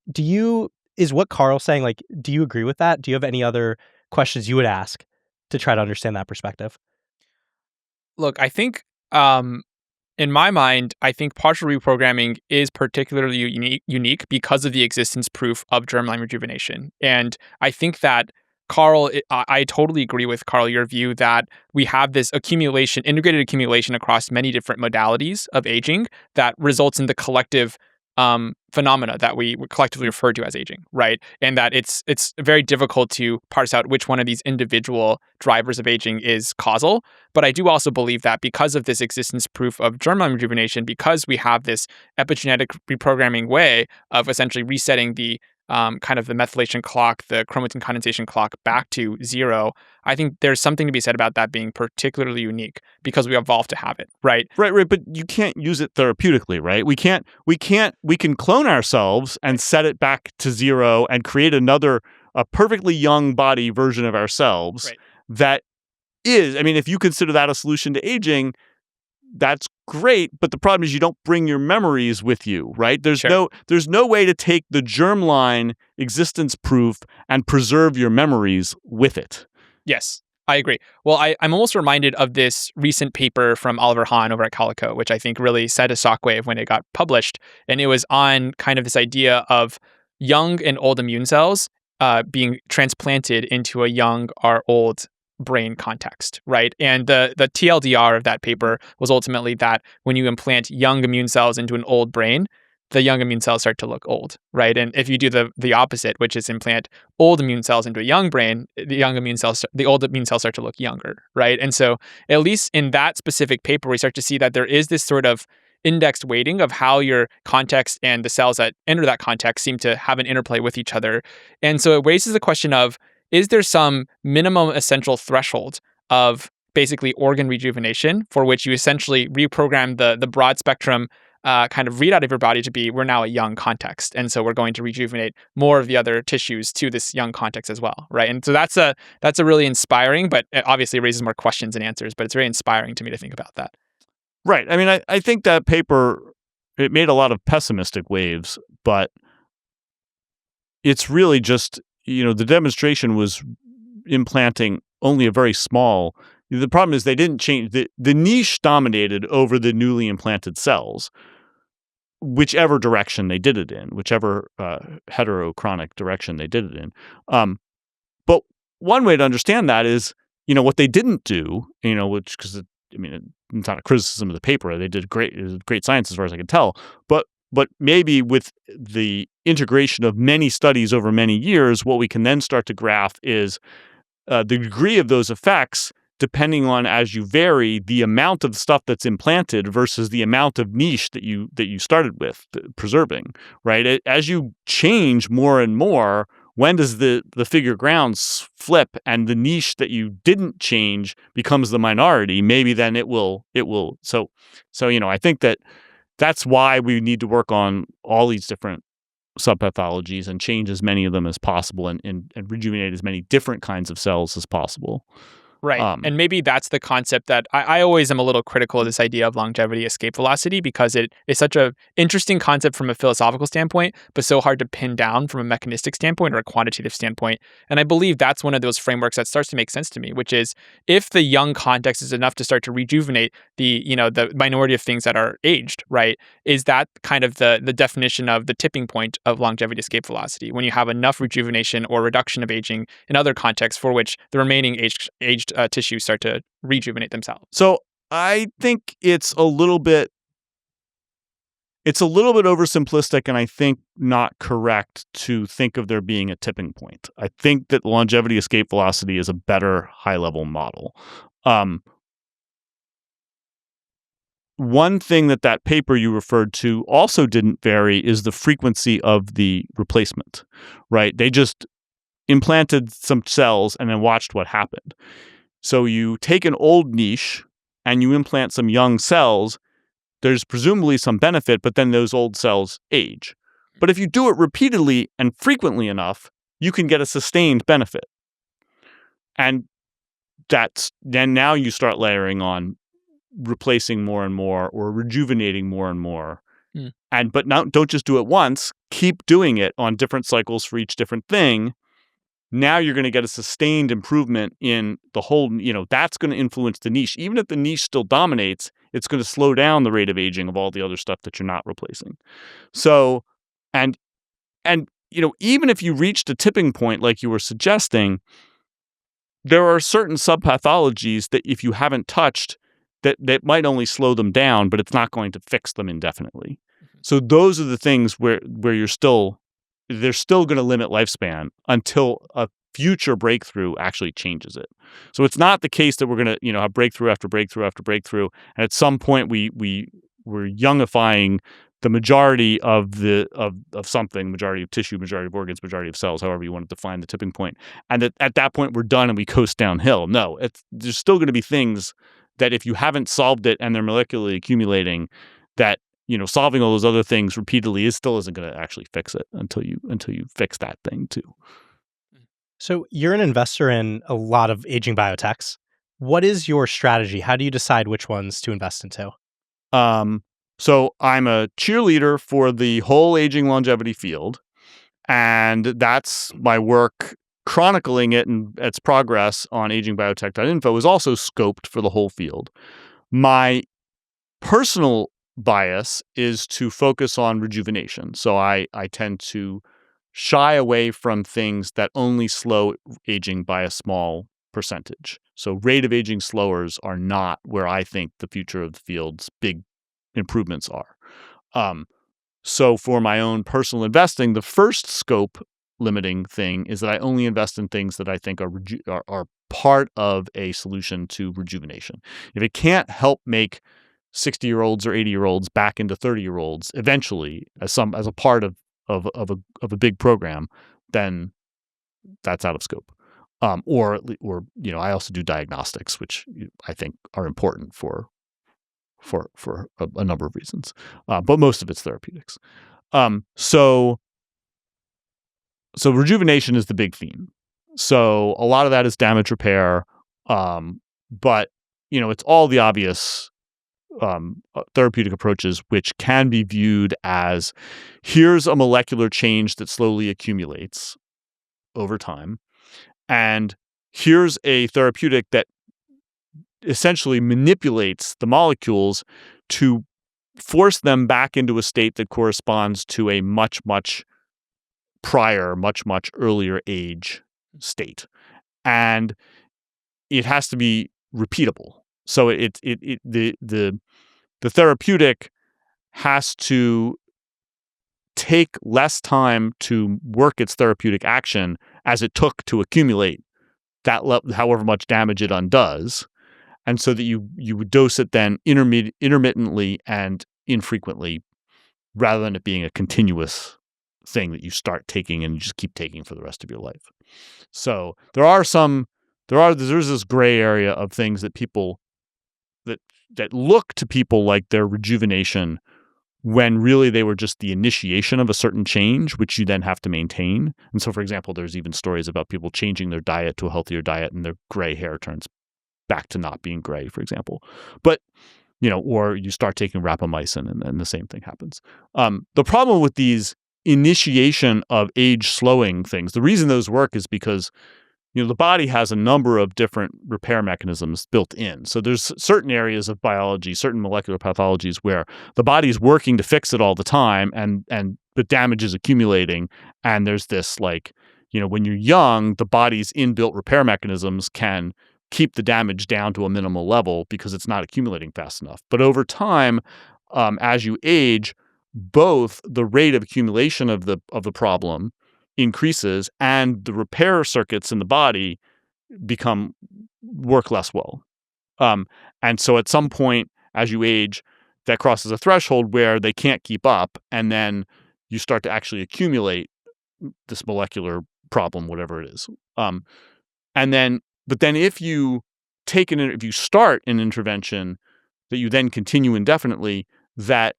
is what Karl's saying, like, do you agree with that? Do you have any other questions you would ask to try to understand that perspective? Look, I think in my mind, I think partial reprogramming is particularly unique because of the existence proof of germline rejuvenation. And I think that Karl, I totally agree with Karl, your view that we have this integrated accumulation across many different modalities of aging that results in the collective phenomena that we collectively refer to as aging, right? And that it's very difficult to parse out which one of these individual drivers of aging is causal. But I do also believe that because of this existence proof of germline rejuvenation, because we have this epigenetic reprogramming way of essentially resetting the kind of the methylation clock, the chromatin condensation clock back to zero, I think there's something to be said about that being particularly unique because we evolved to have it, right? Right. But you can't use it therapeutically, right? We can clone ourselves and set it back to zero and create a perfectly young body version of ourselves Right. that is, I mean, if you consider that a solution to aging, that's great, but the problem is you don't bring your memories with you, right? There's no way to take the germline existence proof and preserve your memories with it. Yes, I agree. Well, I'm almost reminded of this recent paper from Oliver Hahn over at Calico, which I think really set a shockwave when it got published. And it was on kind of this idea of young and old immune cells being transplanted into a young or old brain context, right? And the TLDR of that paper was ultimately that when you implant young immune cells into an old brain, the young immune cells start to look old, right? And if you do the opposite, which is implant old immune cells into a young brain, the old immune cells start to look younger, right? And so at least in that specific paper, we start to see that there is this sort of indexed weighting of how your context and the cells that enter that context seem to have an interplay with each other. And so it raises the question of, is there some minimum essential threshold of basically organ rejuvenation for which you essentially reprogram the broad spectrum kind of readout of your body to be, we're now a young context. And so we're going to rejuvenate more of the other tissues to this young context as well, right? And so that's a really inspiring, but it obviously raises more questions and answers, but it's very inspiring to me to think about that. Right. I mean, I think that paper, it made a lot of pessimistic waves, but it's really just, the demonstration was implanting only a very small. The problem is they didn't change. The niche dominated over the newly implanted cells, whichever direction they did it in, whichever heterochronic direction they did it in. But one way to understand that is, what they didn't do, which, because it's not a criticism of the paper. They did great science as far as I can tell. But maybe with the integration of many studies over many years, what we can then start to graph is the degree of those effects, depending on, as you vary, the amount of stuff that's implanted versus the amount of niche that you started with preserving, right? As you change more and more, when does the figure grounds flip and the niche that you didn't change becomes the minority? Maybe then it will. So I think that's why we need to work on all these different subpathologies and change as many of them as possible and rejuvenate as many different kinds of cells as possible. Right. And maybe that's the concept that I always am a little critical of this idea of longevity escape velocity, because it is such an interesting concept from a philosophical standpoint, but so hard to pin down from a mechanistic standpoint or a quantitative standpoint. And I believe that's one of those frameworks that starts to make sense to me, which is if the young context is enough to start to rejuvenate the minority of things that are aged, right? Is that kind of the definition of the tipping point of longevity escape velocity, when you have enough rejuvenation or reduction of aging in other contexts for which the remaining aged tissues start to rejuvenate themselves? So I think it's a little bit oversimplistic, and I think not correct to think of there being a tipping point. I think that longevity escape velocity is a better high-level model. One thing that paper you referred to also didn't vary is the frequency of the replacement, right? They just implanted some cells and then watched what happened. So you take an old niche and you implant some young cells, there's presumably some benefit, but then those old cells age. But if you do it repeatedly and frequently enough, you can get a sustained benefit. And then now you start layering on replacing more and more or rejuvenating more and more. But now don't just do it once, keep doing it on different cycles for each different thing. Now you're going to get a sustained improvement in the whole, that's going to influence the niche. Even if the niche still dominates, it's going to slow down the rate of aging of all the other stuff that you're not replacing. So, and even if you reached a tipping point like you were suggesting, there are certain subpathologies that if you haven't touched, that might only slow them down, but it's not going to fix them indefinitely. So those are the things where they're still going to limit lifespan until a future breakthrough actually changes it. So it's not the case that we're going to, have breakthrough after breakthrough after breakthrough, and at some point we're youngifying the majority of something, majority of tissue, majority of organs, majority of cells, however you want to define the tipping point, and that at that point we're done and we coast downhill. No, there's still going to be things that if you haven't solved it and they're molecularly accumulating, that solving all those other things repeatedly still isn't going to actually fix it until you fix that thing too. So you're an investor in a lot of aging biotechs. What is your strategy? How do you decide which ones to invest into? So I'm a cheerleader for the whole aging longevity field, and that's my work chronicling it and its progress on agingbiotech.info is also scoped for the whole field. My personal bias is to focus on rejuvenation. So I tend to shy away from things that only slow aging by a small percentage. So rate of aging slowers are not where I think the future of the field's big improvements are. So for my own personal investing, the first scope limiting thing is that I only invest in things that I think are part of a solution to rejuvenation. If it can't help make 60-year-olds or 80-year-olds back into 30-year-olds eventually as a part of a big program, then that's out of scope. Or I also do diagnostics, which I think are important for a number of reasons, but most of it's therapeutics. So rejuvenation is the big theme. So a lot of that is damage repair, but it's all the obvious therapeutic approaches, which can be viewed as here's a molecular change that slowly accumulates over time, and here's a therapeutic that essentially manipulates the molecules to force them back into a state that corresponds to a much, much prior, much, much earlier age state. And it has to be repeatable. So the therapeutic has to take less time to work its therapeutic action as it took to accumulate that however much damage it undoes. And so that you would dose it then intermittently and infrequently, rather than it being a continuous thing that you start taking and you just keep taking for the rest of your life. So there's this gray area of things that people that look to people like their rejuvenation when really they were just the initiation of a certain change, which you then have to maintain. And so, for example, there's even stories about people changing their diet to a healthier diet and their gray hair turns back to not being gray, for example. But, or you start taking rapamycin and the same thing happens. The problem with these initiation of age slowing things, the reason those work is because the body has a number of different repair mechanisms built in. So there's certain areas of biology, certain molecular pathologies where the body's working to fix it all the time and the damage is accumulating. And there's this when you're young, the body's inbuilt repair mechanisms can keep the damage down to a minimal level because it's not accumulating fast enough. But over time, as you age, both the rate of accumulation of the problem increases and the repair circuits in the body work less well. And so at some point as you age, that crosses a threshold where they can't keep up, and then you start to actually accumulate this molecular problem, whatever it is. But then if you start an intervention that you then continue indefinitely, that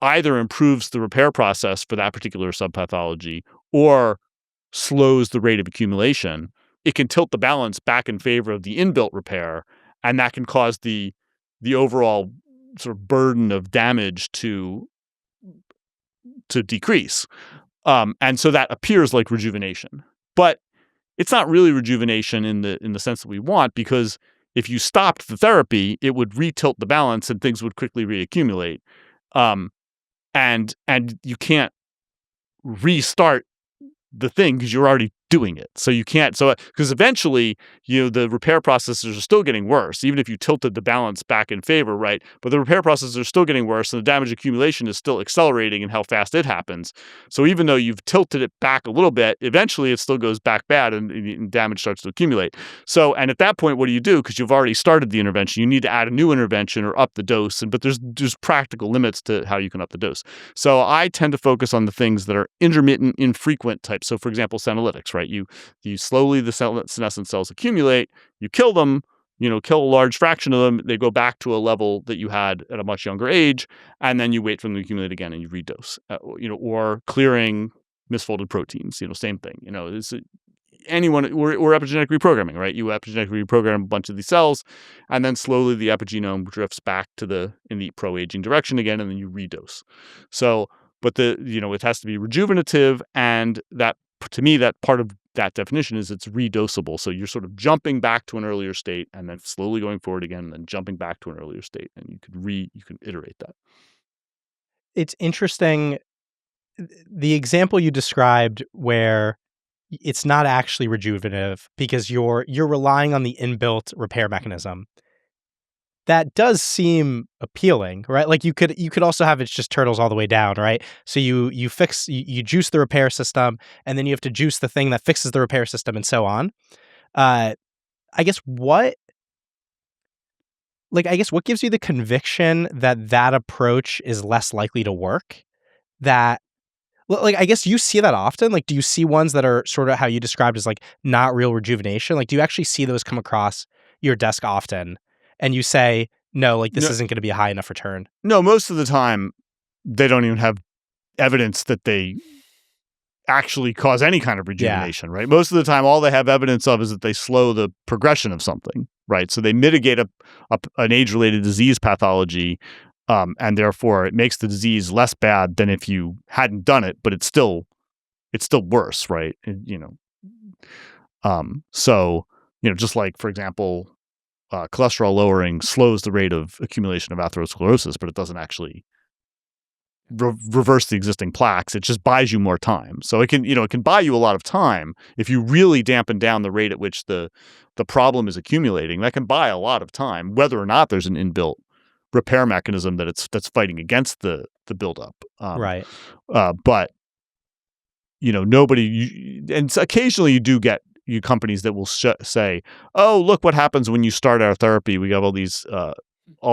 either improves the repair process for that particular subpathology or slows the rate of accumulation, it can tilt the balance back in favor of the inbuilt repair, and that can cause the overall sort of burden of damage to decrease. And so that appears like rejuvenation. But it's not really rejuvenation in the sense that we want, because if you stopped the therapy, it would retilt the balance and things would quickly reaccumulate. And you can't restart the thing because you're already doing it. So you can't, because eventually, the repair processes are still getting worse, even if you tilted the balance back in favor, right? But the repair processes are still getting worse, and the damage accumulation is still accelerating in how fast it happens. So even though you've tilted it back a little bit, eventually it still goes back bad and damage starts to accumulate. So, and at that point, what do you do? Because you've already started the intervention, you need to add a new intervention or up the dose. But there's practical limits to how you can up the dose. So I tend to focus on the things that are intermittent, infrequent types. So for example, Senolytics, right? You slowly, the senescent cells accumulate, you kill them, kill a large fraction of them, they go back to a level that you had at a much younger age, and then you wait for them to accumulate again and you redose. Or clearing misfolded proteins, same thing. We're epigenetic reprogramming, right? You epigenetically reprogram a bunch of these cells, and then slowly the epigenome drifts back to the innate pro-aging direction again, and then you redose. So, but it has to be rejuvenative, and that, to me, that part of that definition is it's redosable. So you're sort of jumping back to an earlier state and then slowly going forward again, and then jumping back to an earlier state, and you can iterate that. It's interesting, the example you described where it's not actually rejuvenative because you're relying on the inbuilt repair mechanism. That does seem appealing, right? Like you could also have it's just turtles all the way down, right? So you juice the repair system, and then you have to juice the thing that fixes the repair system, and so on. I guess what gives you the conviction that approach is less likely to work? That, like, I guess you see that often. Like, do you see ones that are sort of how you described as like not real rejuvenation? Like, do you actually see those come across your desk often? And you say, no, like this isn't going to be a high enough return? No, most of the time, they don't even have evidence that they actually cause any kind of rejuvenation, right? Most of the time, all they have evidence of is that they slow the progression of something, right? So they mitigate an age-related disease pathology, and therefore it makes the disease less bad than if you hadn't done it, but it's still worse, right? So just like, for example, cholesterol lowering slows the rate of accumulation of atherosclerosis, but it doesn't actually reverse the existing plaques. It just buys you more time. So it can buy you a lot of time if you really dampen down the rate at which the problem is accumulating. That can buy a lot of time, whether or not there's an inbuilt repair mechanism that's fighting against the buildup. Right. But nobody, and occasionally you do get companies that will say, "Oh, look what happens when you start our therapy. We have all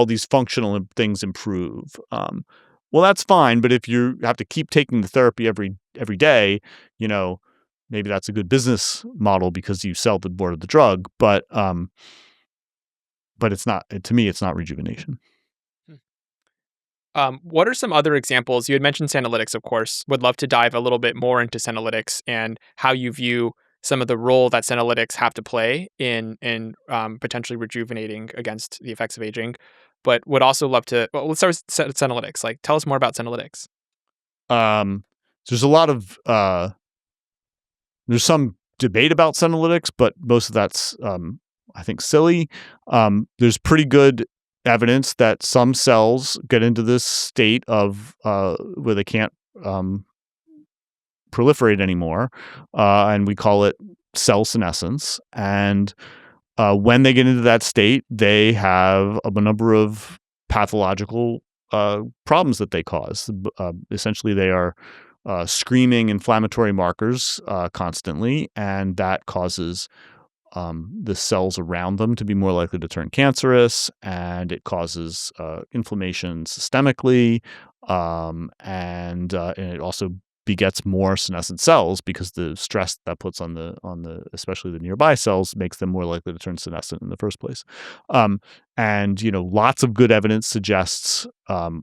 these functional things improve." Well, that's fine, but if you have to keep taking the therapy every day, maybe that's a good business model because you sell more of the drug. But it's not. To me, it's not rejuvenation. What are some other examples? You had mentioned Senolytics, of course. Would love to dive a little bit more into Senolytics and how you view some of the role that Senolytics have to play in potentially rejuvenating against the effects of aging. But would also love to, well, let's start with Senolytics. Like, tell us more about Senolytics. There's a lot of, there's some debate about Senolytics, but most of that's, I think, silly. There's pretty good evidence that some cells get into this state of where they can't proliferate anymore, and we call it cell senescence. And when they get into that state, they have a number of pathological problems that they cause. Essentially, they are screaming inflammatory markers constantly, and that causes the cells around them to be more likely to turn cancerous, and it causes inflammation systemically, and it also begets more senescent cells because the stress that puts on the especially the nearby cells makes them more likely to turn senescent in the first place. And lots of good evidence suggests,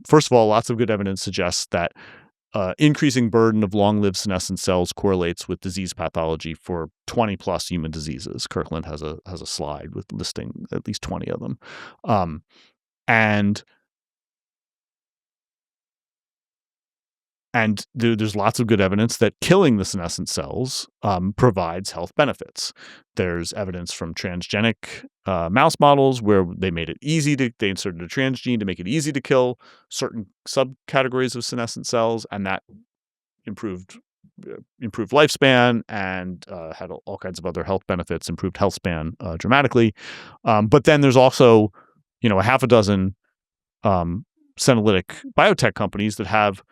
first of all, that increasing burden of long-lived senescent cells correlates with disease pathology for 20 plus human diseases. Kirkland has a slide with listing at least 20 of them. And there's lots of good evidence that killing the senescent cells provides health benefits. There's evidence from transgenic mouse models where they inserted a transgene to make it easy to kill certain subcategories of senescent cells, and that improved improved lifespan and had all kinds of other health benefits, improved health span dramatically. But then there's also, a half a dozen Senolytic biotech companies that have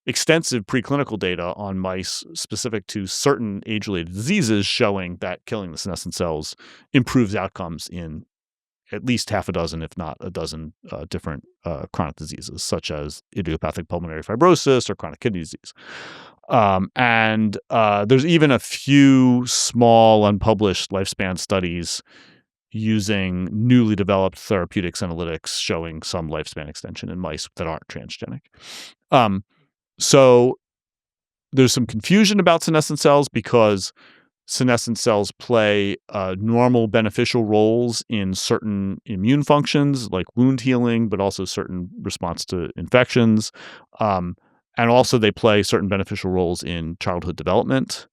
extensive preclinical data on mice specific to certain age-related diseases showing that killing the senescent cells improves outcomes in at least half a dozen, if not a dozen, different chronic diseases, such as idiopathic pulmonary fibrosis or chronic kidney disease. And there's even a few small unpublished lifespan studies using newly developed therapeutic senolytics showing some lifespan extension in mice that aren't transgenic. So there's some confusion about senescent cells because senescent cells play normal beneficial roles in certain immune functions like wound healing, but also certain response to infections. And also they play certain beneficial roles in childhood development.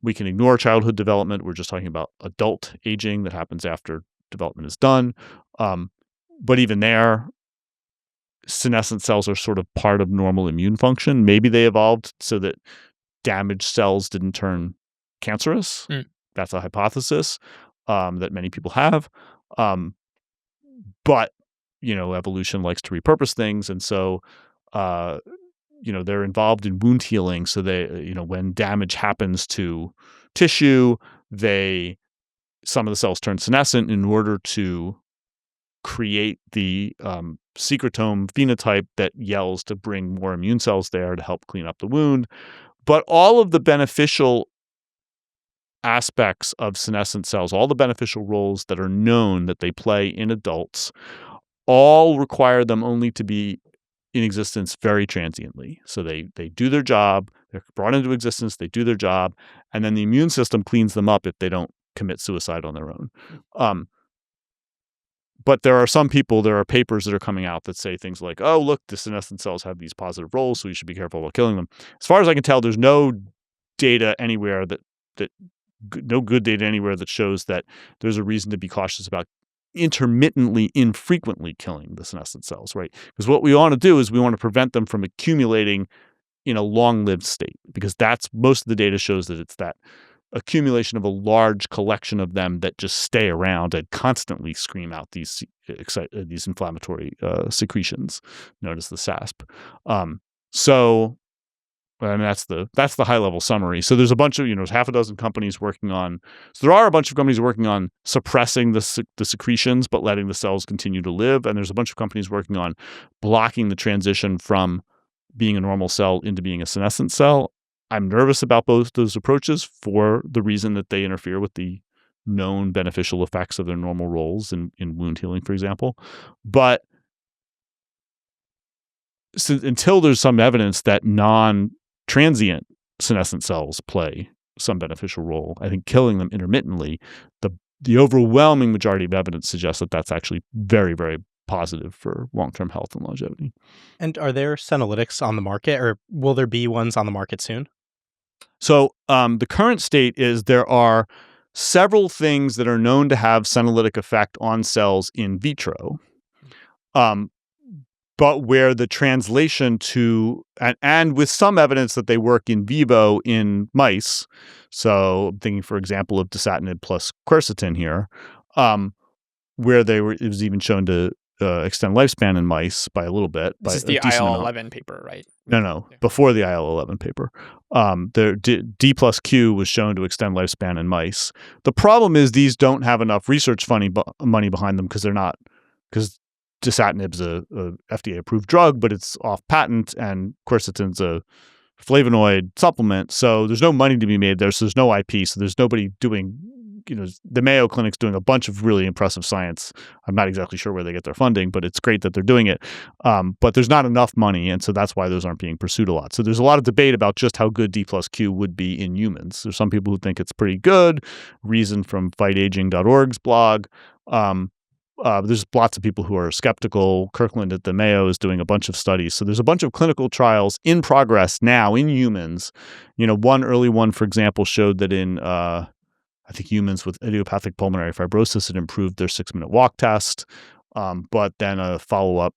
We can ignore childhood development. We're just talking about adult aging that happens after development is done. But even there, senescent cells are sort of part of normal immune function. Maybe they evolved so that damaged cells didn't turn cancerous. That's a hypothesis that many people have. But, evolution likes to repurpose things. And so, they're involved in wound healing. So they, when damage happens to tissue, some of the cells turn senescent in order to create the secretome phenotype that yells to bring more immune cells there to help clean up the wound. But all of the beneficial aspects of senescent cells, all the beneficial roles that are known that they play in adults, all require them only to be in existence very transiently. So they do their job, they're brought into existence, they do their job, and then the immune system cleans them up if they don't commit suicide on their own. But there are papers that are coming out that say things like, oh, look, the senescent cells have these positive roles, so you should be careful about killing them. As far as I can tell, there's no data anywhere no good data anywhere that shows that there's a reason to be cautious about intermittently, infrequently killing the senescent cells, right? Because what we want to do is we want to prevent them from accumulating in a long-lived state, because that's most of the data shows that it's that accumulation of a large collection of them that just stay around and constantly scream out these inflammatory secretions known as the SASP. And that's the high level summary. So there's a bunch of, there's half a dozen companies working on. So there are a bunch of companies working on suppressing the secretions, but letting the cells continue to live. And there's a bunch of companies working on blocking the transition from being a normal cell into being a senescent cell. I'm nervous about both those approaches for the reason that they interfere with the known beneficial effects of their normal roles in wound healing, for example. But until there's some evidence that non-transient senescent cells play some beneficial role, I think killing them intermittently, the overwhelming majority of evidence suggests that that's actually very, very positive for long-term health and longevity. And are there Senolytics on the market, or will there be ones on the market soon? So the current state is there are several things that are known to have senolytic effect on cells in vitro, but where the translation to, and with some evidence that they work in vivo in mice. So I'm thinking, for example, of dasatinib plus quercetin here, where it was even shown to extend lifespan in mice by a little bit. This is the IL-11 paper, right? No, before the IL-11 paper. D plus Q was shown to extend lifespan in mice. The problem is these don't have enough research money behind them because dasatinib's a FDA-approved drug, but it's off patent, and quercetin's a flavonoid supplement. So there's no money to be made there. So there's no IP. So there's nobody doing, the Mayo Clinic's doing a bunch of really impressive science. I'm not exactly sure where they get their funding, but it's great that they're doing it. But there's not enough money. And so that's why those aren't being pursued a lot. So there's a lot of debate about just how good D plus Q would be in humans. There's some people who think it's pretty good. Reason from fightaging.org's blog. There's lots of people who are skeptical. Kirkland at the Mayo is doing a bunch of studies. So there's a bunch of clinical trials in progress now in humans. One early one, for example, showed that in, I think, humans with idiopathic pulmonary fibrosis, it improved their 6-minute walk test. But then a follow-up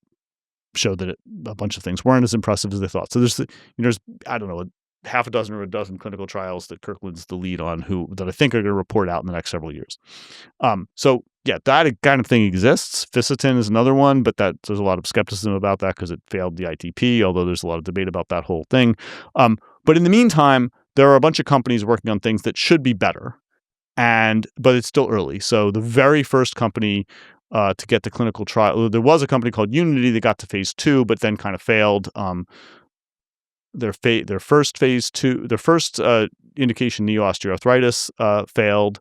showed that a bunch of things weren't as impressive as they thought. So there's I don't know, half a dozen or a dozen clinical trials that Kirkland's the lead on, that I think are going to report out in the next several years. So yeah, that kind of thing exists. Ficitin is another one, but there's a lot of skepticism about that because it failed the ITP, although there's a lot of debate about that whole thing. But in the meantime, there are a bunch of companies working on things that should be better, but it's still early. So the very first company to get to clinical trial, there was a company called Unity that got to phase 2, but then kind of failed. Their first phase 2, their first indication, knee osteoarthritis, failed.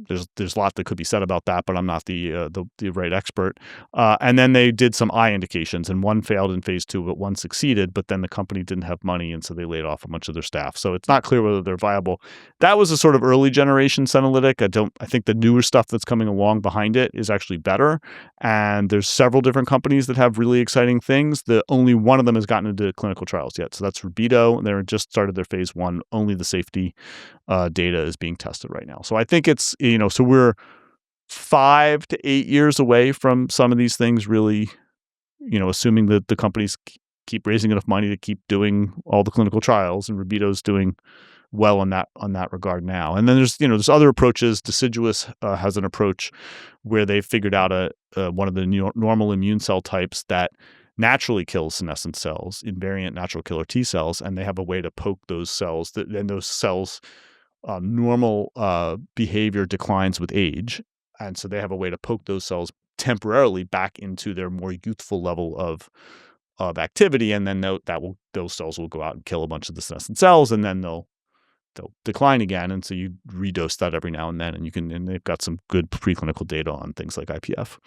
There's a lot that could be said about that, but I'm not the right expert. And then they did some eye indications, and one failed in phase 2, but one succeeded. But then the company didn't have money, and so they laid off a bunch of their staff. So it's not clear whether they're viable. That was a sort of early generation Senolytic. I think the newer stuff that's coming along behind it is actually better. And there's several different companies that have really exciting things. Only one of them has gotten into clinical trials yet. So that's Rejuvenating. They just started their phase 1. Only the safety data is being tested right now. So I think it's, so we're 5 to 8 years away from some of these things really, assuming that the companies keep raising enough money to keep doing all the clinical trials, and Rebito's doing well on that regard now. And then there's other approaches. Deciduous has an approach where they figured out one of the normal immune cell types that naturally kills senescent cells, invariant natural killer T cells, and they have a way to poke those cells. And those cells, normal behavior declines with age, and so they have a way to poke those cells temporarily back into their more youthful level of activity, and then those cells will go out and kill a bunch of the senescent cells, and then they'll decline again. And so you redose that every now and then, and they've got some good preclinical data on things like IPF.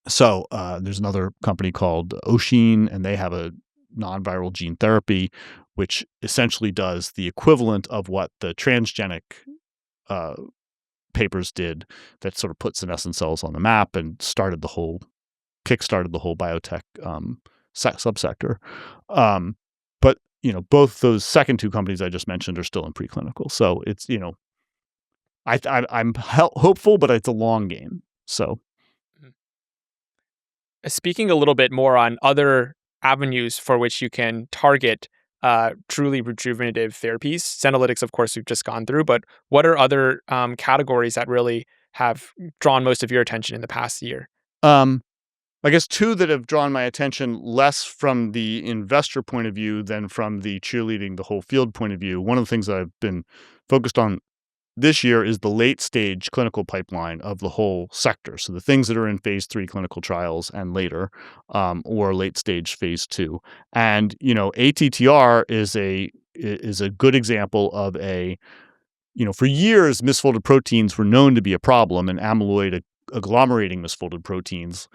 So there's another company called Osheen, and they have a non-viral gene therapy, which essentially does the equivalent of what the transgenic papers did, that sort of put senescent cells on the map and kickstarted the whole biotech subsector. But both those second two companies I just mentioned are still in preclinical. So it's I'm hopeful, but it's a long game. So. Speaking a little bit more on other avenues for which you can target truly rejuvenative therapies, Senolytics, of course, we've just gone through, but what are other categories that really have drawn most of your attention in the past year? I guess two that have drawn my attention less from the investor point of view than from the cheerleading the whole field point of view. One of the things that I've been focused on this year is the late stage clinical pipeline of the whole sector. So the things that are in phase 3 clinical trials and later, or late stage phase 2. And, ATTR is a good example of for years, misfolded proteins were known to be a problem, and amyloid agglomerating misfolded proteins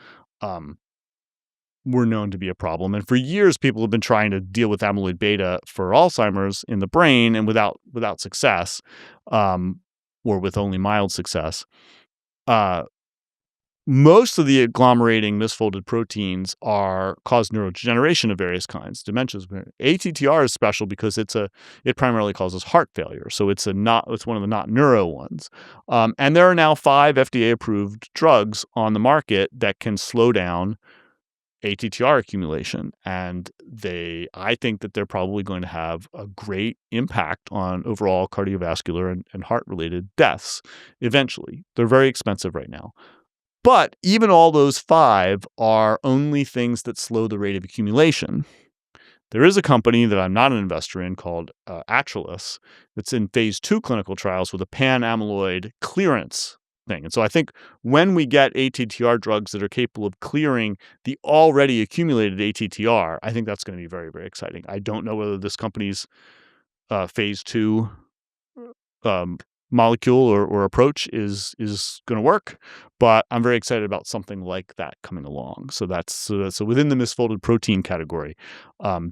were known to be a problem. And for years, people have been trying to deal with amyloid beta for Alzheimer's in the brain, and without success, or with only mild success. Most of the agglomerating misfolded proteins cause neurodegeneration of various kinds, dementias. ATTR is special because it primarily causes heart failure. So it's one of the not neuro ones. And there are now 5 FDA-approved drugs on the market that can slow down ATTR accumulation, and I think that they're probably going to have a great impact on overall cardiovascular and heart-related deaths eventually. They're very expensive right now. But even all those 5 are only things that slow the rate of accumulation. There is a company that I'm not an investor in called Attia that's in phase 2 clinical trials with a pan-amyloid clearance thing. And so I think when we get ATTR drugs that are capable of clearing the already accumulated ATTR, I think that's going to be very, very exciting. I don't know whether this company's phase 2 molecule or approach is going to work, but I'm very excited about something like that coming along. So so within the misfolded protein category,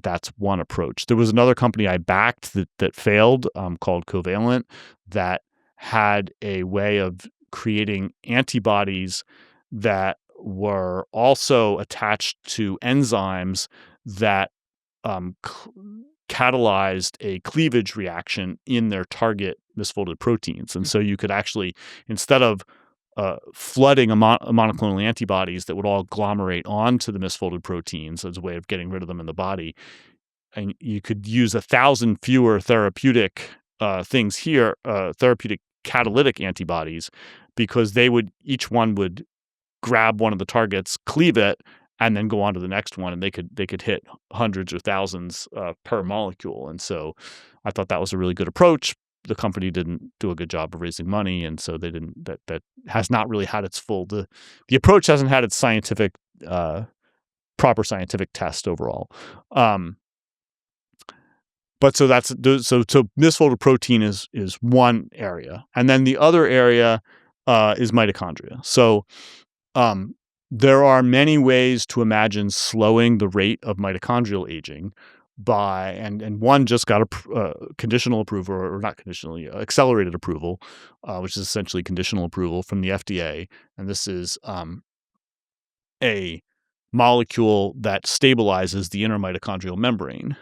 that's one approach. There was another company I backed that failed, called Covalent, that had a way of creating antibodies that were also attached to enzymes that catalyzed a cleavage reaction in their target misfolded proteins. And so you could actually, instead of flooding a monoclonal antibodies that would all agglomerate onto the misfolded proteins as a way of getting rid of them in the body, and you could use 1,000 fewer therapeutic things here, therapeutic catalytic antibodies, because each one would grab one of the targets, cleave it, and then go on to the next one, and they could hit hundreds or thousands per molecule. And so I thought that was a really good approach. The company didn't do a good job of raising money, and so they didn't. That has not really had its full. The approach hasn't had its scientific, proper scientific test overall. But so misfolded protein is one area, and then the other area is mitochondria. So there are many ways to imagine slowing the rate of mitochondrial aging by, and one just got a conditional approval, or not conditionally, accelerated approval, which is essentially conditional approval from the FDA. And this is a molecule that stabilizes the inner mitochondrial membrane.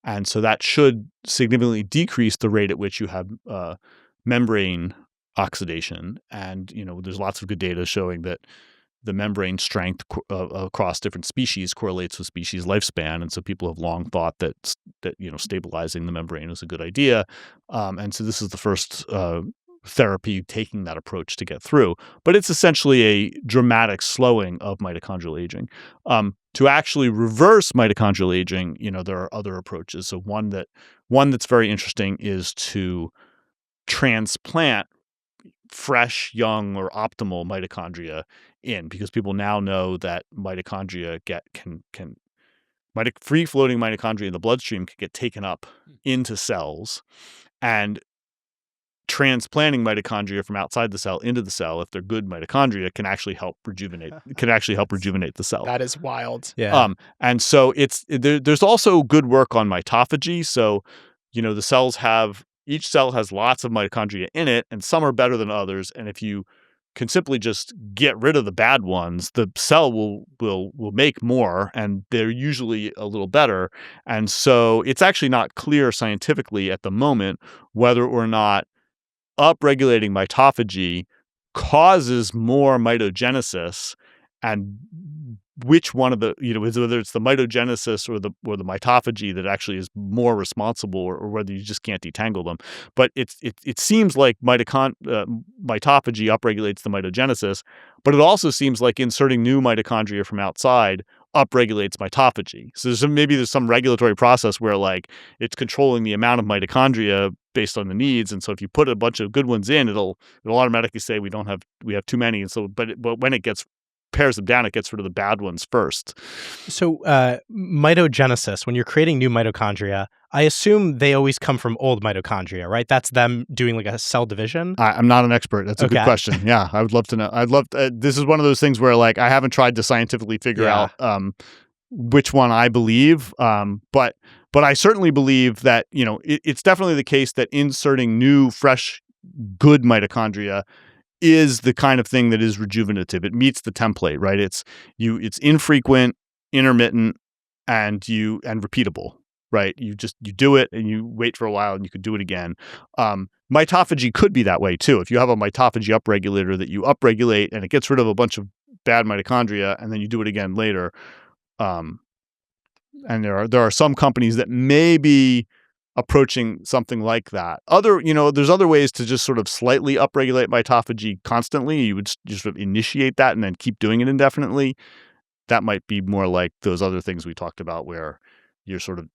And so that should significantly decrease the rate at which you have membrane oxidation. And, there's lots of good data showing that the membrane strength across different species correlates with species lifespan. And so people have long thought that stabilizing the membrane is a good idea. And so this is the first therapy taking that approach to get through. But it's essentially a dramatic slowing of mitochondrial aging. To actually reverse mitochondrial aging, there are other approaches. So one that's very interesting is to transplant fresh, young, or optimal mitochondria in, because people now know that mitochondria free floating mitochondria in the bloodstream can get taken up into cells, and transplanting mitochondria from outside the cell into the cell, if they're good mitochondria, can actually help rejuvenate the cell. That is wild. Yeah. And so there's also good work on mitophagy. So, each cell has lots of mitochondria in it, and some are better than others. And if you can simply just get rid of the bad ones, the cell will make more, and they're usually a little better. And so it's actually not clear scientifically at the moment whether or not upregulating mitophagy causes more mitogenesis, and which one of the, whether it's the mitogenesis or the mitophagy that actually is more responsible, or whether you just can't detangle them. But it seems like mitophagy upregulates the mitogenesis, but it also seems like inserting new mitochondria from outside upregulates mitophagy. So maybe there's some regulatory process where it's controlling the amount of mitochondria based on the needs. And so if you put a bunch of good ones in, it'll automatically say we have too many. And so, but when it pares them down, it gets rid of the bad ones first. So mitogenesis, when you're creating new mitochondria, I assume they always come from old mitochondria, right? That's them doing a cell division? I'm not an expert. That's a good question. Yeah, I would love to know. This is one of those things where I haven't tried to scientifically figure out which one I believe. But I certainly believe that, it's definitely the case that inserting new, fresh, good mitochondria is the kind of thing that is rejuvenative. It meets the template, right? It's infrequent, intermittent, and repeatable, right? You do it and you wait for a while and you could do it again. Mitophagy could be that way too. If you have a mitophagy upregulator that you upregulate and it gets rid of a bunch of bad mitochondria, and then you do it again later. And there are some companies that may be approaching something like that. There's other ways to just sort of slightly upregulate mitophagy constantly. You would just sort of initiate that and then keep doing it indefinitely. That might be more like those other things we talked about, where you're sort of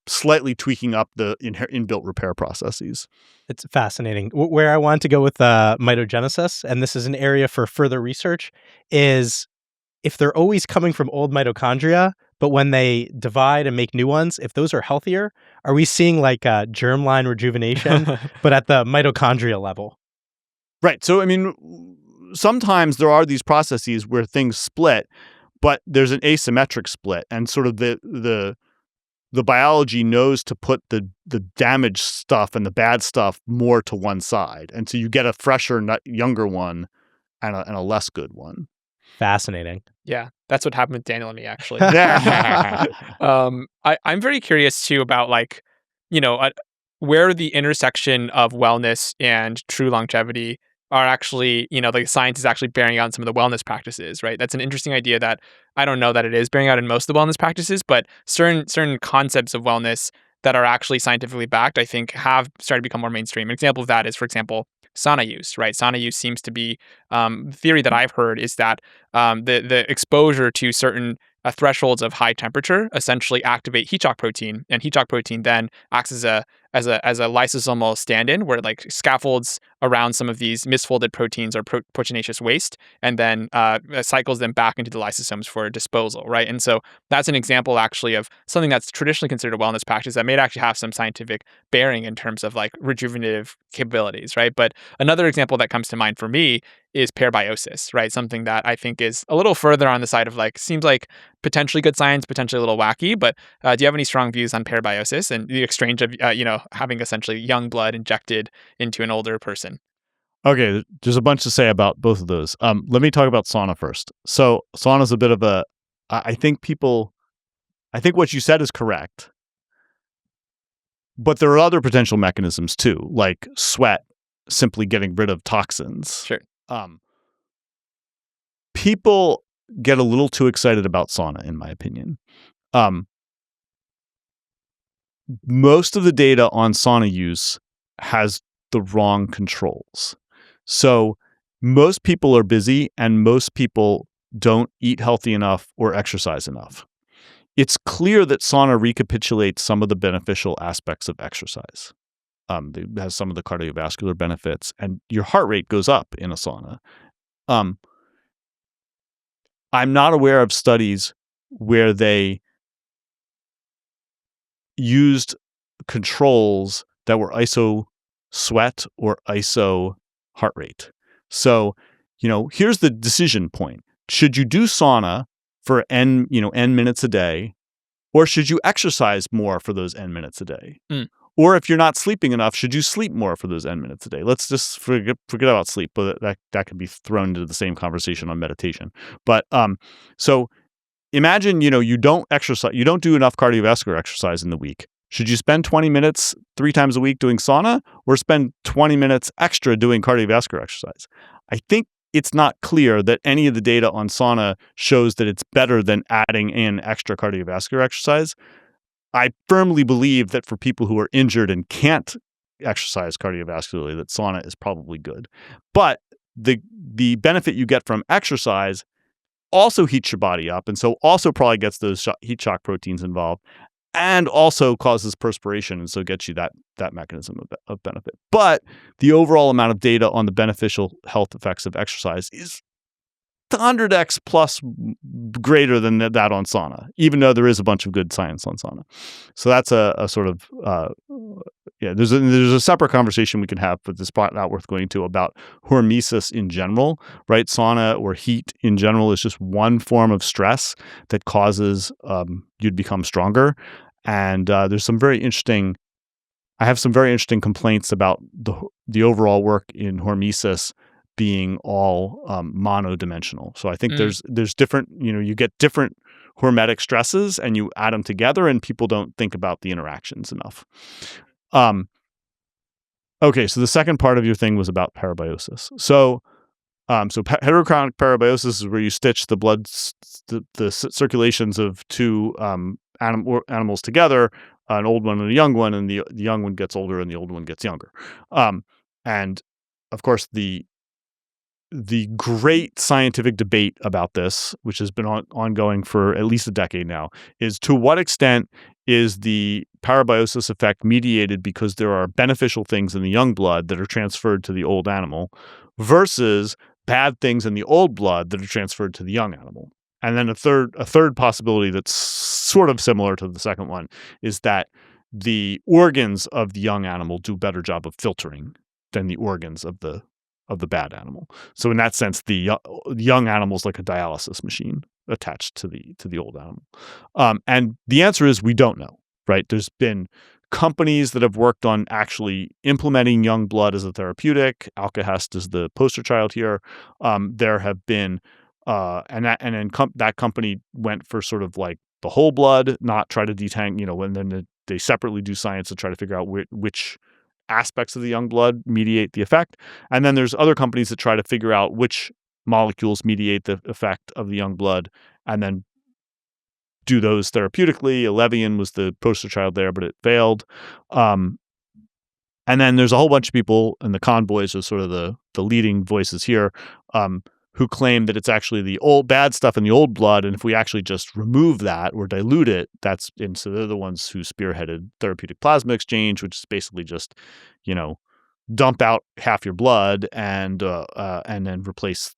slightly tweaking up the inbuilt repair processes. It's fascinating. Where I want to go with mitogenesis, and this is an area for further research, is if they're always coming from old mitochondria, but when they divide and make new ones, if those are healthier, are we seeing germline rejuvenation, but at the mitochondria level? Right. So, sometimes there are these processes where things split, but there's an asymmetric split, and sort of the biology knows to put the damaged stuff and the bad stuff more to one side. And so you get a fresher, younger one and a less good one. Fascinating. Yeah, that's what happened with Daniel and me, actually. Yeah. I'm very curious too about where the intersection of wellness and true longevity are actually, like science is actually bearing out in some of the wellness practices, right? That's an interesting idea that I don't know that it is bearing out in most of the wellness practices, but certain concepts of wellness that are actually scientifically backed, I think, have started to become more mainstream. An example of that is, for example, sauna use, right? Sauna use seems to be the theory that I've heard is that the exposure to certain thresholds of high temperature essentially activate heat shock protein, and heat shock protein then acts as a lysosomal stand-in where it like scaffolds around some of these misfolded proteins or proteinaceous waste, and then cycles them back into the lysosomes for disposal, right? And so that's an example actually of something that's traditionally considered a wellness practice that may actually have some scientific bearing in terms of like rejuvenative capabilities, right? But another example that comes to mind for me is parabiosis, right? Something that I think is a little further on the side of like, seems like potentially good science, potentially a little wacky, but do you have any strong views on parabiosis and the exchange of, having essentially young blood injected into an older person? Okay, there's a bunch to say about both of those. Let me talk about sauna first. So sauna's a bit of a, I think what you said is correct, but there are other potential mechanisms too, like sweat, simply getting rid of toxins. Sure. People get a little too excited about sauna, in my opinion. Most of the data on sauna use has the wrong controls. So most people are busy and most people don't eat healthy enough or exercise enough. It's clear that sauna recapitulates some of the beneficial aspects of exercise. It has some of the cardiovascular benefits, and your heart rate goes up in a sauna. I'm not aware of studies where they used controls that were ISO sweat or ISO heart rate. So, here's the decision point. Should you do sauna for n minutes a day, or should you exercise more for those n minutes a day? Or if you're not sleeping enough, should you sleep more for those n minutes a day? Let's just forget about sleep, but that can be thrown into the same conversation on meditation. But so imagine, you don't exercise, you don't do enough cardiovascular exercise in the week. Should you spend 20 minutes 3 times a week doing sauna, or spend 20 minutes extra doing cardiovascular exercise? I think it's not clear that any of the data on sauna shows that it's better than adding in extra cardiovascular exercise. I firmly believe that for people who are injured and can't exercise cardiovascularly, that sauna is probably good. But the benefit you get from exercise also heats your body up, and so also probably gets those heat shock proteins involved, and also causes perspiration, and so gets you that mechanism of benefit. But the overall amount of data on the beneficial health effects of exercise is 100x plus greater than that on sauna, even though there is a bunch of good science on sauna. So that's a sort of there's a separate conversation we can have, but this part not worth going into, about hormesis in general, right? Sauna or heat in general is just one form of stress that causes you to become stronger. And there's some very interesting. I have some very interesting complaints about the overall work in hormesis being all monodimensional. So I think there's different, you get different hormetic stresses and you add them together, and people don't think about the interactions enough. Okay, so the second part of your thing was about parabiosis. So heterochronic parabiosis is where you stitch the blood, the circulations of two animals together, an old one and a young one, and the young one gets older and the old one gets younger. And of course, the great scientific debate about this, which has been ongoing for at least a decade now, is to what extent is the parabiosis effect mediated because there are beneficial things in the young blood that are transferred to the old animal versus bad things in the old blood that are transferred to the young animal. And then a third possibility that's sort of similar to the second one is that the organs of the young animal do a better job of filtering than the organs of the bad animal. So in that sense, the young animal is like a dialysis machine attached to the old animal. And the answer is we don't know, right? There's been companies that have worked on actually implementing young blood as a therapeutic. Alkahest is the poster child here. There have been, that company went for sort of like the whole blood, not try to detangle, and then they separately do science to try to figure out which aspects of the young blood mediate the effect. And then there's other companies that try to figure out which molecules mediate the effect of the young blood and then do those therapeutically. Alevian was the poster child there, but it failed. And then there's a whole bunch of people, and the convoys are sort of the leading voices here, who claim that it's actually the old bad stuff in the old blood, and if we actually just remove that or dilute it, and so they're the ones who spearheaded therapeutic plasma exchange, which is basically just, dump out half your blood and then replace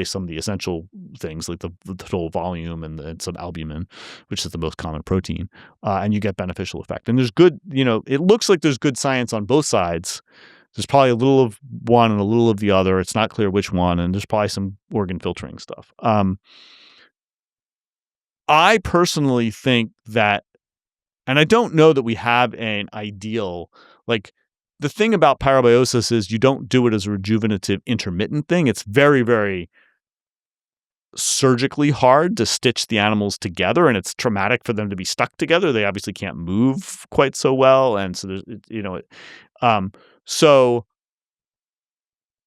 some of the essential things like the total volume and some albumin, which is the most common protein, and you get beneficial effect. And there's good, it looks like there's good science on both sides. There's probably a little of one and a little of the other. It's not clear which one, and there's probably some organ filtering stuff. I personally think that, and I don't know that we have an ideal, like, the thing about parabiosis is you don't do it as a rejuvenative intermittent thing. It's very, very surgically hard to stitch the animals together, and it's traumatic for them to be stuck together. They obviously can't move quite so well, and so there's,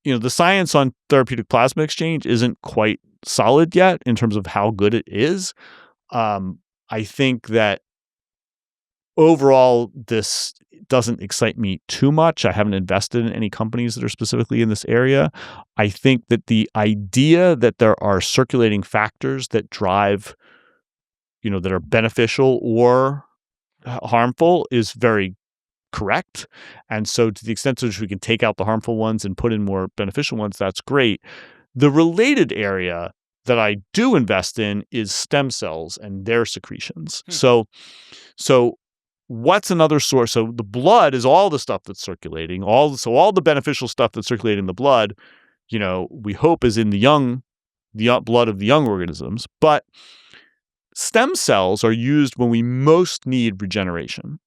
the science on therapeutic plasma exchange isn't quite solid yet in terms of how good it is. I think that overall, this doesn't excite me too much. I haven't invested in any companies that are specifically in this area. I think that the idea that there are circulating factors that drive, that are beneficial or harmful is very correct. And so to the extent to which we can take out the harmful ones and put in more beneficial ones, that's great. The related area that I do invest in is stem cells and their secretions. So what's another source? So the blood is all the stuff that's circulating, all the beneficial stuff that's circulating in the blood, we hope is in the blood of the young organisms. But stem cells are used when we most need regeneration.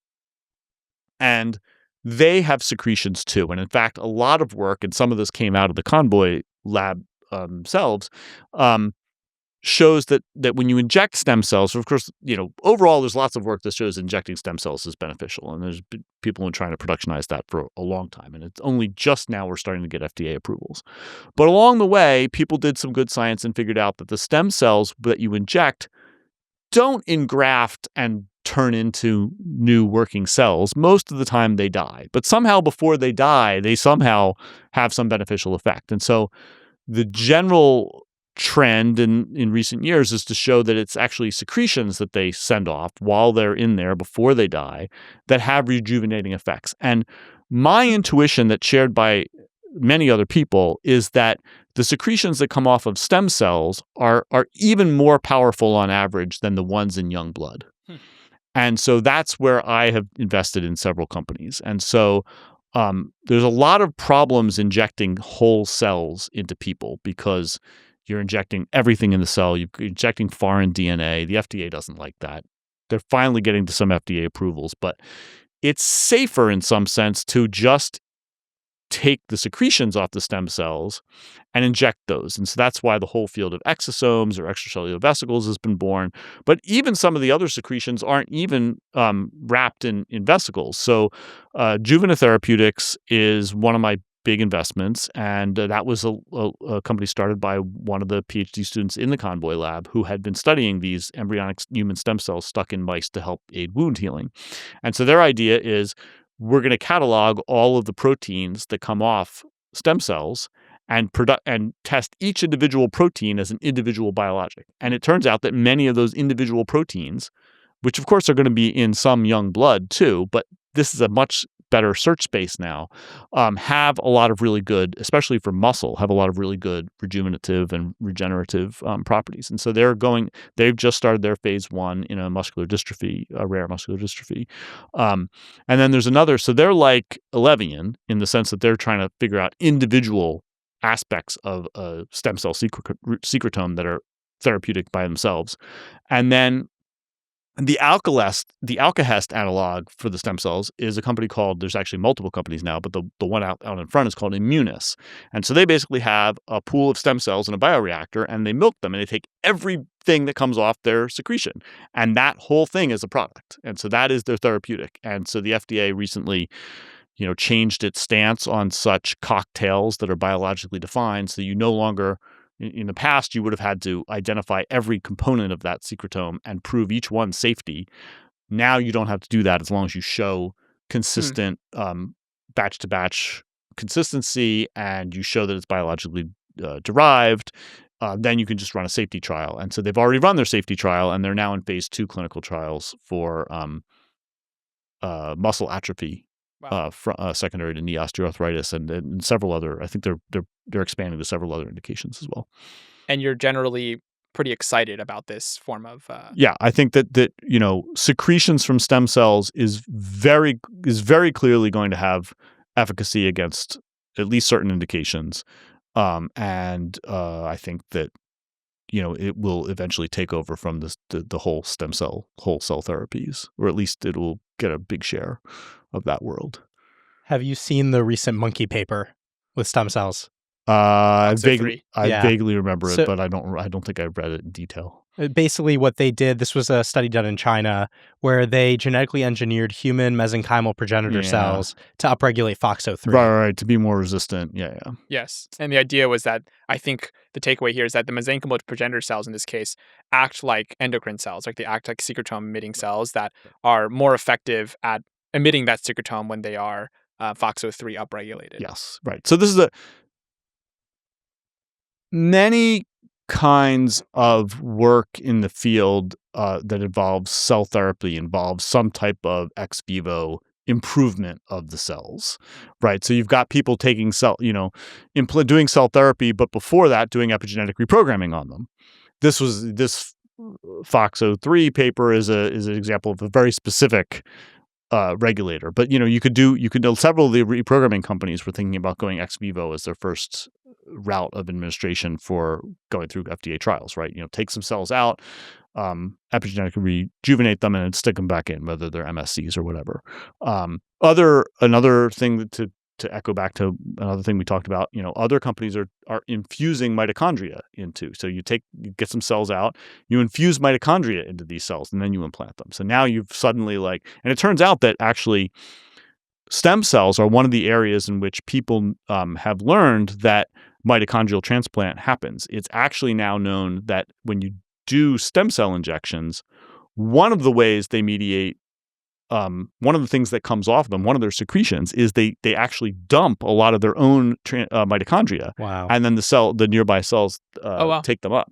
And they have secretions too. And in fact, a lot of work, and some of this came out of the Convoy lab themselves, shows that when you inject stem cells, of course, overall, there's lots of work that shows injecting stem cells is beneficial. And there's people who are trying to productionize that for a long time. And it's only just now we're starting to get FDA approvals. But along the way, people did some good science and figured out that the stem cells that you inject don't engraft and turn into new working cells. Most of the time they die. But somehow before they die, they somehow have some beneficial effect. And so the general trend in recent years is to show that it's actually secretions that they send off while they're in there before they die that have rejuvenating effects. And my intuition that's shared by many other people is that the secretions that come off of stem cells are even more powerful on average than the ones in young blood. And so that's where I have invested in several companies. And so there's a lot of problems injecting whole cells into people because you're injecting everything in the cell. You're injecting foreign DNA. The FDA doesn't like that. They're finally getting to some FDA approvals, but it's safer in some sense to just take the secretions off the stem cells and inject those. And so that's why the whole field of exosomes or extracellular vesicles has been born. But even some of the other secretions aren't even wrapped in vesicles. So Juvena Therapeutics is one of my big investments, and that was a company started by one of the PhD students in the Convoy lab who had been studying these embryonic human stem cells stuck in mice to help aid wound healing. And so their idea is we're going to catalog all of the proteins that come off stem cells and test each individual protein as an individual biologic. And it turns out that many of those individual proteins, which of course are going to be in some young blood too, but this is a much better search space now, have a lot of really good, especially for muscle, have a lot of really good rejuvenative and regenerative properties. And so they've just started their phase 1 in a muscular dystrophy, a rare muscular dystrophy. And then there's another, so they're like Alevian in the sense that they're trying to figure out individual aspects of a stem cell secretome that are therapeutic by themselves. And then the Alkahest analog for the stem cells is a company called, there's actually multiple companies now, but the one out in front is called Immunis. And so they basically have a pool of stem cells in a bioreactor, and they milk them, and they take everything that comes off their secretion. And that whole thing is a product. And so that is their therapeutic. And so the FDA recently changed its stance on such cocktails that are biologically defined. So you no longer, in the past, you would have had to identify every component of that secretome and prove each one's safety. Now you don't have to do that as long as you show consistent batch to batch consistency and you show that it's biologically derived. Then you can just run a safety trial. And so they've already run their safety trial, and they're now in phase 2 clinical trials for muscle atrophy. Wow. Secondary to knee osteoarthritis and several other. I think they're expanding to several other indications as well. And you're generally pretty excited about this form of. Yeah, I think that secretions from stem cells is very clearly going to have efficacy against at least certain indications, and I think that it will eventually take over from the whole cell therapies, or at least it will get a big share of that world. Have you seen the recent monkey paper with stem cells? I vaguely remember it, but I don't think I've read it in detail. Basically what they did, this was a study done in China where they genetically engineered human mesenchymal progenitor cells to upregulate FOXO3. Right, to be more resistant. Yeah. Yes. And the idea was that, I think the takeaway here is that the mesenchymal progenitor cells in this case act like endocrine cells, like they act like secretome emitting cells that are more effective at emitting that secretome when they are FOXO3 upregulated. Yes, right. So this is many kinds of work in the field that involves cell therapy involves some type of ex vivo improvement of the cells, right? So you've got people taking doing cell therapy, but before that doing epigenetic reprogramming on them. This FOXO3 paper is an example of a very specific regulator, but several of the reprogramming companies were thinking about going ex vivo as their first route of administration for going through FDA trials, right? Take some cells out, epigenetically rejuvenate them, and then stick them back in, whether they're MSCs or whatever. Another thing to echo back to another thing we talked about, other companies are infusing mitochondria into. So you get some cells out, you infuse mitochondria into these cells, and then you implant them. So now you've suddenly and it turns out that actually stem cells are one of the areas in which people have learned that mitochondrial transplant happens. It's actually now known that when you do stem cell injections, one of the ways they mediate, one of the things that comes off them, one of their secretions, is they actually dump a lot of their own mitochondria. Wow. And then the nearby cells take them up.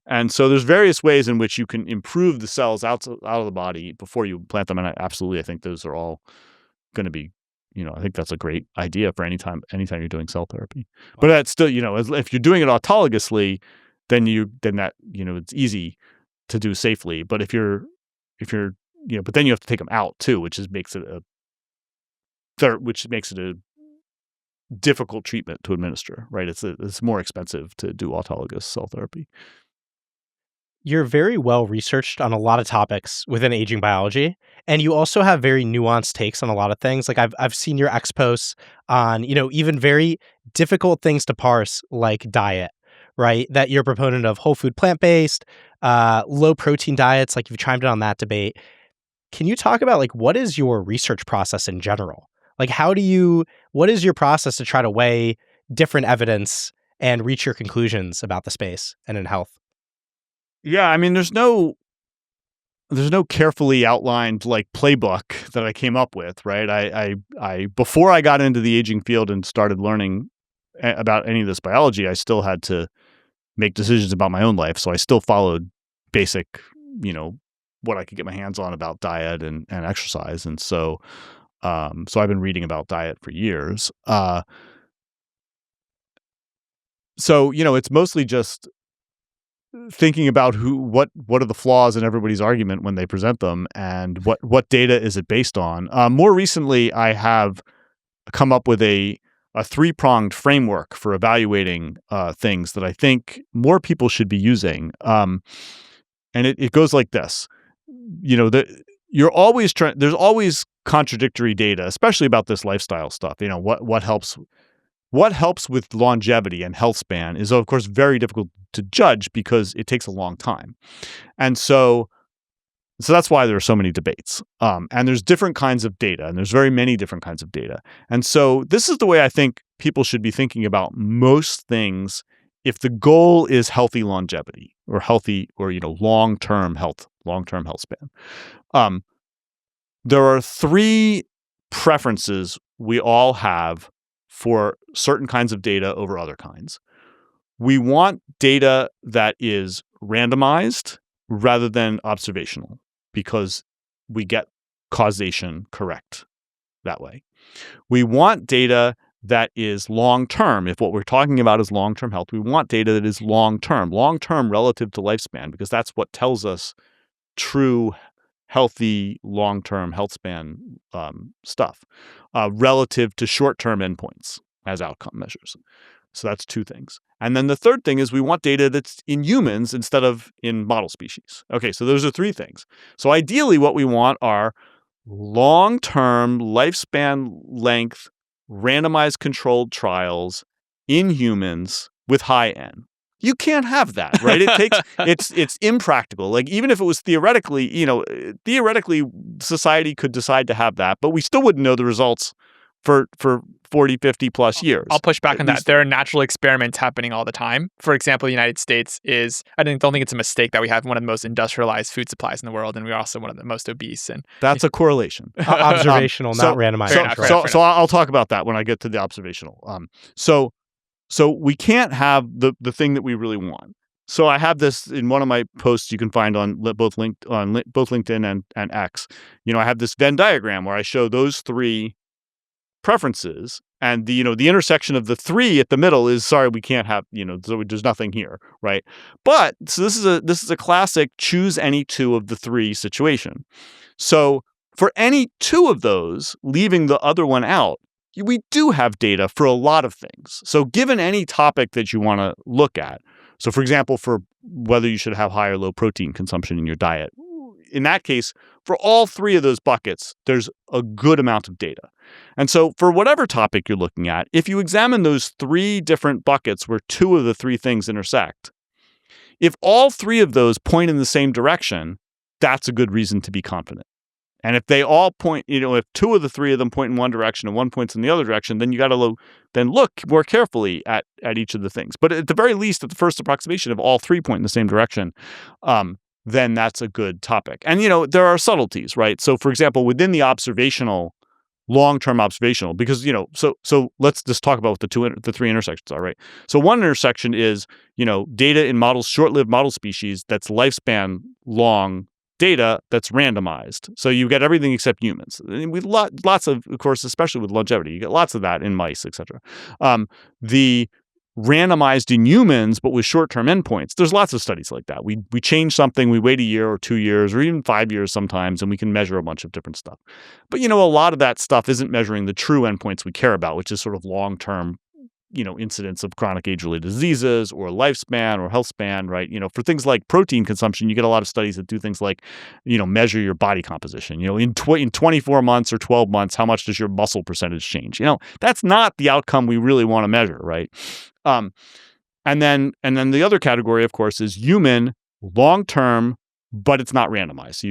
And so there's various ways in which you can improve the cells out of the body before you plant them. And I think those are all going to be, I think that's a great idea for anytime you're doing cell therapy. Wow. But that's still, if you're doing it autologously, then that it's easy to do safely. But if you're but then you have to take them out too, which makes it a difficult treatment to administer, right? It's more expensive to do autologous cell therapy. You're very well researched on a lot of topics within aging biology, and you also have very nuanced takes on a lot of things. Like I've seen your ex posts on, even very difficult things to parse, like diet, right? That you're a proponent of whole food, plant-based, low protein diets. Like you've chimed in on that debate. Can you talk about what is your research process in general? Like what is your process to try to weigh different evidence and reach your conclusions about the space and in health? Yeah, I mean, there's no carefully outlined playbook that I came up with, right? I before I got into the aging field and started learning about any of this biology, I still had to make decisions about my own life. So I still followed basic, what I could get my hands on about diet and exercise. And so I've been reading about diet for years. So it's mostly just thinking about what are the flaws in everybody's argument when they present them, and what data is it based on. More recently, I have come up with a 3-pronged framework for evaluating things that I think more people should be using. And it goes like this. You're always there's always contradictory data, especially about this lifestyle stuff. What helps with longevity and health span is, of course, very difficult to judge because it takes a long time. And so So that's why there are so many debates. And there's different kinds of data, and there's very many different kinds of data. And so this is the way I think people should be thinking about most things if the goal is healthy longevity or healthy or, long-term health span. There are three preferences we all have for certain kinds of data over other kinds. We want data that is randomized rather than observational because we get causation correct that way. We want data that is long-term. If what we're talking about is long-term health, we want data that is long-term relative to lifespan, because that's what tells us true healthy long-term health span stuff relative to short-term endpoints as outcome measures. So that's two things. And then the third thing is we want data that's in humans instead of in model species. Okay, so those are three things. So ideally what we want are long-term lifespan length randomized controlled trials in humans with high N. You can't have that, right? It's impractical. Like, even if it was theoretically society could decide to have that, but we still wouldn't know the results for 40, 50 plus years. I'll push back on that. There are natural experiments happening all the time. For example, the United States don't think it's a mistake that we have one of the most industrialized food supplies in the world, and we're also one of the most obese. And that's a correlation. Observational, not randomized. So I'll talk about that when I get to the observational. So we can't have the thing that we really want. So I have this in one of my posts you can find on both LinkedIn and X. I have this Venn diagram where I show those three preferences, and the intersection of the three at the middle is, sorry, we can't have, so there's nothing here, right? But so this is a classic choose any two of the three situation. So for any two of those, leaving the other one out, we do have data for a lot of things. So given any topic that you want to look at, so for example, for whether you should have high or low protein consumption in your diet, in that case, for all three of those buckets, there's a good amount of data. And so for whatever topic you're looking at, if you examine those three different buckets where two of the three things intersect, if all three of those point in the same direction, that's a good reason to be confident. And if they all point, if two of the three of them point in one direction and one points in the other direction, then you got to look more carefully at each of the things. But at the very least, at the first approximation, if all three point in the same direction, then that's a good topic. And, there are subtleties, right? So, for example, within the long-term observational, because, so let's just talk about what the three intersections are, right? So one intersection is, data in short-lived model species that's lifespan long data that's randomized. So you get everything except humans. With lots of course, especially with longevity, you get lots of that in mice, etc. The randomized in humans, but with short-term endpoints. There's lots of studies like that. We change something, we wait a year or 2 years or even 5 years sometimes, and we can measure a bunch of different stuff. But, a lot of that stuff isn't measuring the true endpoints we care about, which is sort of long-term, incidence of chronic age-related diseases or lifespan or health span, right? For things like protein consumption, you get a lot of studies that do things like, measure your body composition. In 24 months or 12 months, how much does your muscle percentage change? That's not the outcome we really want to measure, right? And then the other category, of course, is human long-term, but it's not randomized.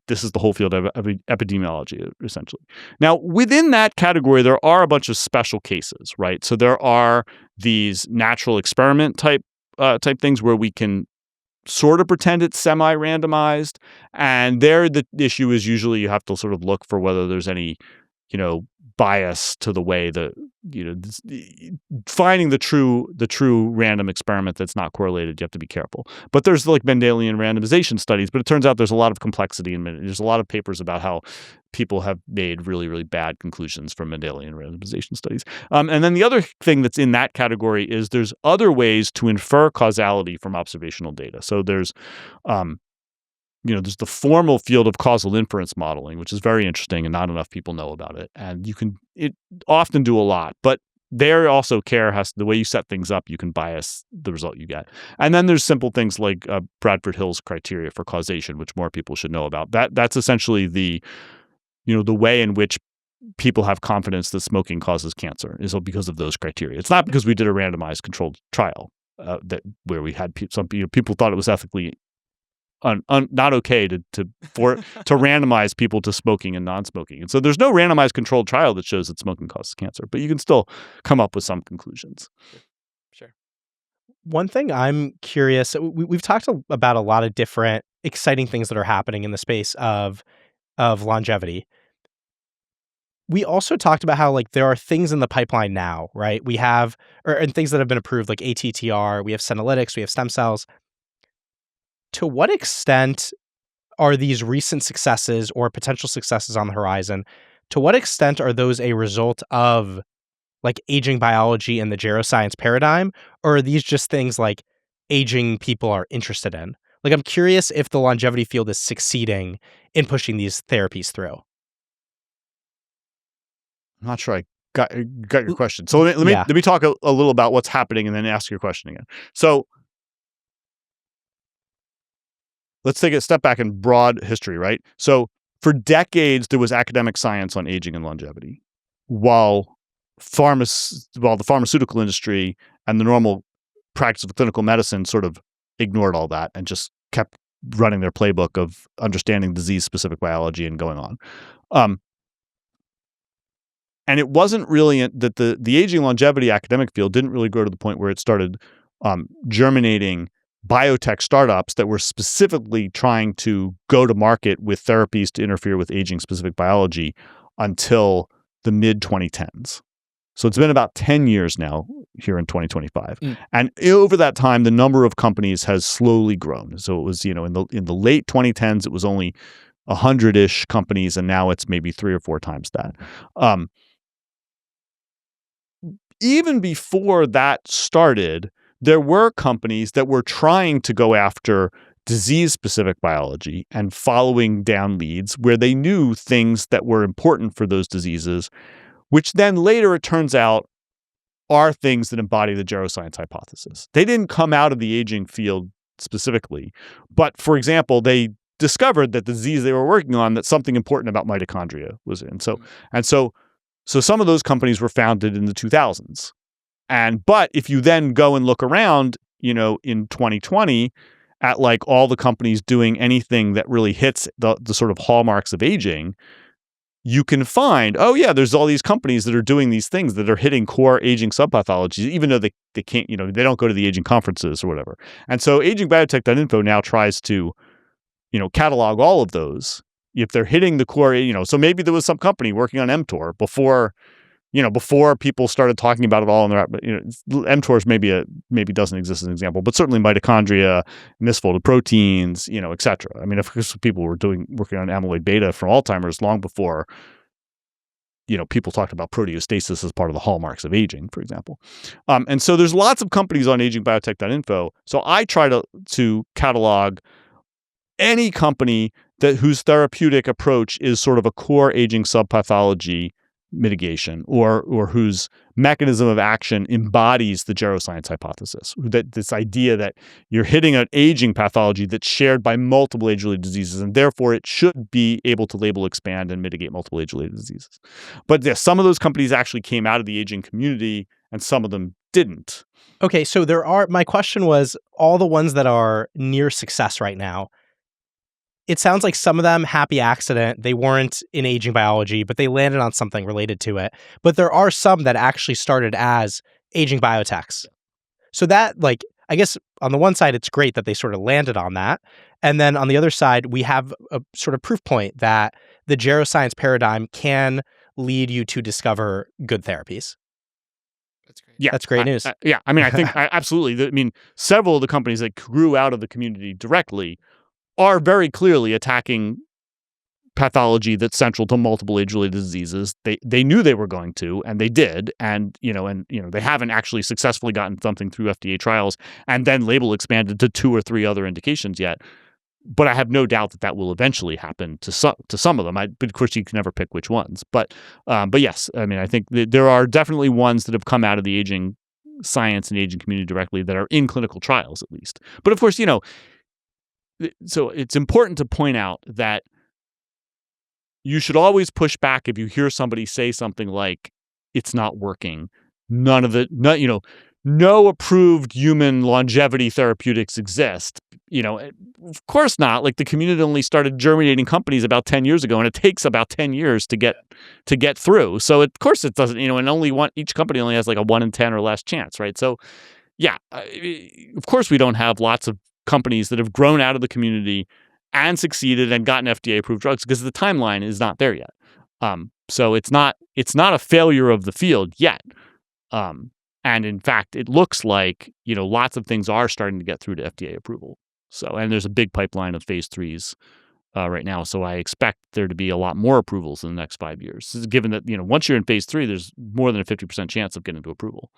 This is the whole field of epidemiology, essentially. Now, within that category, there are a bunch of special cases, right? So there are these natural experiment type things where we can sort of pretend it's semi-randomized, and there the issue is usually you have to sort of look for whether there's any, bias to the way finding the true random experiment that's not correlated. You have to be careful. But there's like Mendelian randomization studies, but it turns out there's a lot of complexity in it. There's a lot of papers about how people have made really, really bad conclusions from Mendelian randomization studies. And then the other thing that's in that category is there's other ways to infer causality from observational data. So there's there's the formal field of causal inference modeling, which is very interesting and not enough people know about it. And it often do a lot, but there also the way you set things up, you can bias the result you get. And then there's simple things like Bradford Hill's criteria for causation, which more people should know about. That's essentially the way in which people have confidence that smoking causes cancer is because of those criteria. It's not because we did a randomized controlled trial where we had some people thought it was ethically not okay to randomize people to smoking and non-smoking. And so there's no randomized controlled trial that shows that smoking causes cancer, but you can still come up with some conclusions. Sure. One thing I'm curious, we've talked about a lot of different exciting things that are happening in the space of longevity. We also talked about how like there are things in the pipeline now, right? We have and things that have been approved like ATTR, we have Senolytics, we have stem cells. To what extent are these recent successes or potential successes on the horizon? To what extent are those a result of like aging biology and the geroscience paradigm, or are these just things like aging people are interested in? Like, I'm curious if the longevity field is succeeding in pushing these therapies through. I'm not sure I got your question. So let me talk a little about what's happening and then ask your question again. So let's take a step back in broad history, right? So for decades, there was academic science on aging and longevity, while the pharmaceutical industry and the normal practice of clinical medicine sort of ignored all that and just kept running their playbook of understanding disease-specific biology and going on. And it wasn't really that the aging longevity academic field didn't really grow to the point where it started germinating biotech startups that were specifically trying to go to market with therapies to interfere with aging-specific biology until the mid-2010s. So it's been about 10 years now here in 2025. And over that time, the number of companies has slowly grown. So it was, in the late 2010s, it was only 100-ish companies, and now it's maybe 3 or 4 times that. Even before that started, there were companies that were trying to go after disease-specific biology and following down leads where they knew things that were important for those diseases, which then later it turns out are things that embody the geroscience hypothesis. They didn't come out of the aging field specifically, but for example, they discovered that the disease they were working on, that something important about mitochondria was in. So some of those companies were founded in the 2000s. But if you then go and look around, in 2020 at like all the companies doing anything that really hits the sort of hallmarks of aging, you can find, there's all these companies that are doing these things that are hitting core aging subpathologies, even though they can't, they don't go to the aging conferences or whatever. And so agingbiotech.info now tries to, catalog all of those. If they're hitting the core, so maybe there was some company working on mTOR before people started talking about it all in their, mTOR maybe doesn't exist as an example, but certainly mitochondria, misfolded proteins, et cetera. I mean, of course, people were working on amyloid beta for Alzheimer's long before, people talked about proteostasis as part of the hallmarks of aging, for example. And so there's lots of companies on agingbiotech.info. So I try to catalog any company whose therapeutic approach is sort of a core aging subpathology mitigation or whose mechanism of action embodies the geroscience hypothesis, that this idea that you're hitting an aging pathology that's shared by multiple age-related diseases, and therefore it should be able to label, expand, and mitigate multiple age-related diseases. But yes, some of those companies actually came out of the aging community and some of them didn't. Okay, so my question was all the ones that are near success right now. It sounds like some of them, happy accident, they weren't in aging biology, but they landed on something related to it. But there are some that actually started as aging biotechs. So that, I guess on the one side, it's great that they sort of landed on that. And then on the other side, we have a sort of proof point that the geroscience paradigm can lead you to discover good therapies. That's great. Yeah, that's great news. I mean, I think absolutely. I mean, several of the companies that grew out of the community directly are very clearly attacking pathology that's central to multiple age-related diseases. They knew they were going to, and they did, and they haven't actually successfully gotten something through FDA trials and then label expanded to 2 or 3 other indications yet. But I have no doubt that will eventually happen to some of them. But of course, you can never pick which ones. But yes, I mean, I think there are definitely ones that have come out of the aging science and aging community directly that are in clinical trials, at least. But of course, so it's important to point out that you should always push back if you hear somebody say something like, it's not working. no approved human longevity therapeutics exist. Of course not. Like the community only started germinating companies about 10 years ago, and it takes about 10 years to get through. So of course it doesn't, and each company only has like a 1 in 10 or less chance, right? So yeah, of course we don't have lots of companies that have grown out of the community and succeeded and gotten FDA approved drugs because the timeline is not there yet. So it's not a failure of the field yet. And in fact, it looks like, lots of things are starting to get through to FDA approval. So, and there's a big pipeline of phase 3s right now. So I expect there to be a lot more approvals in the next 5 years, given that, once you're in phase 3, there's more than a 50% chance of getting to approval.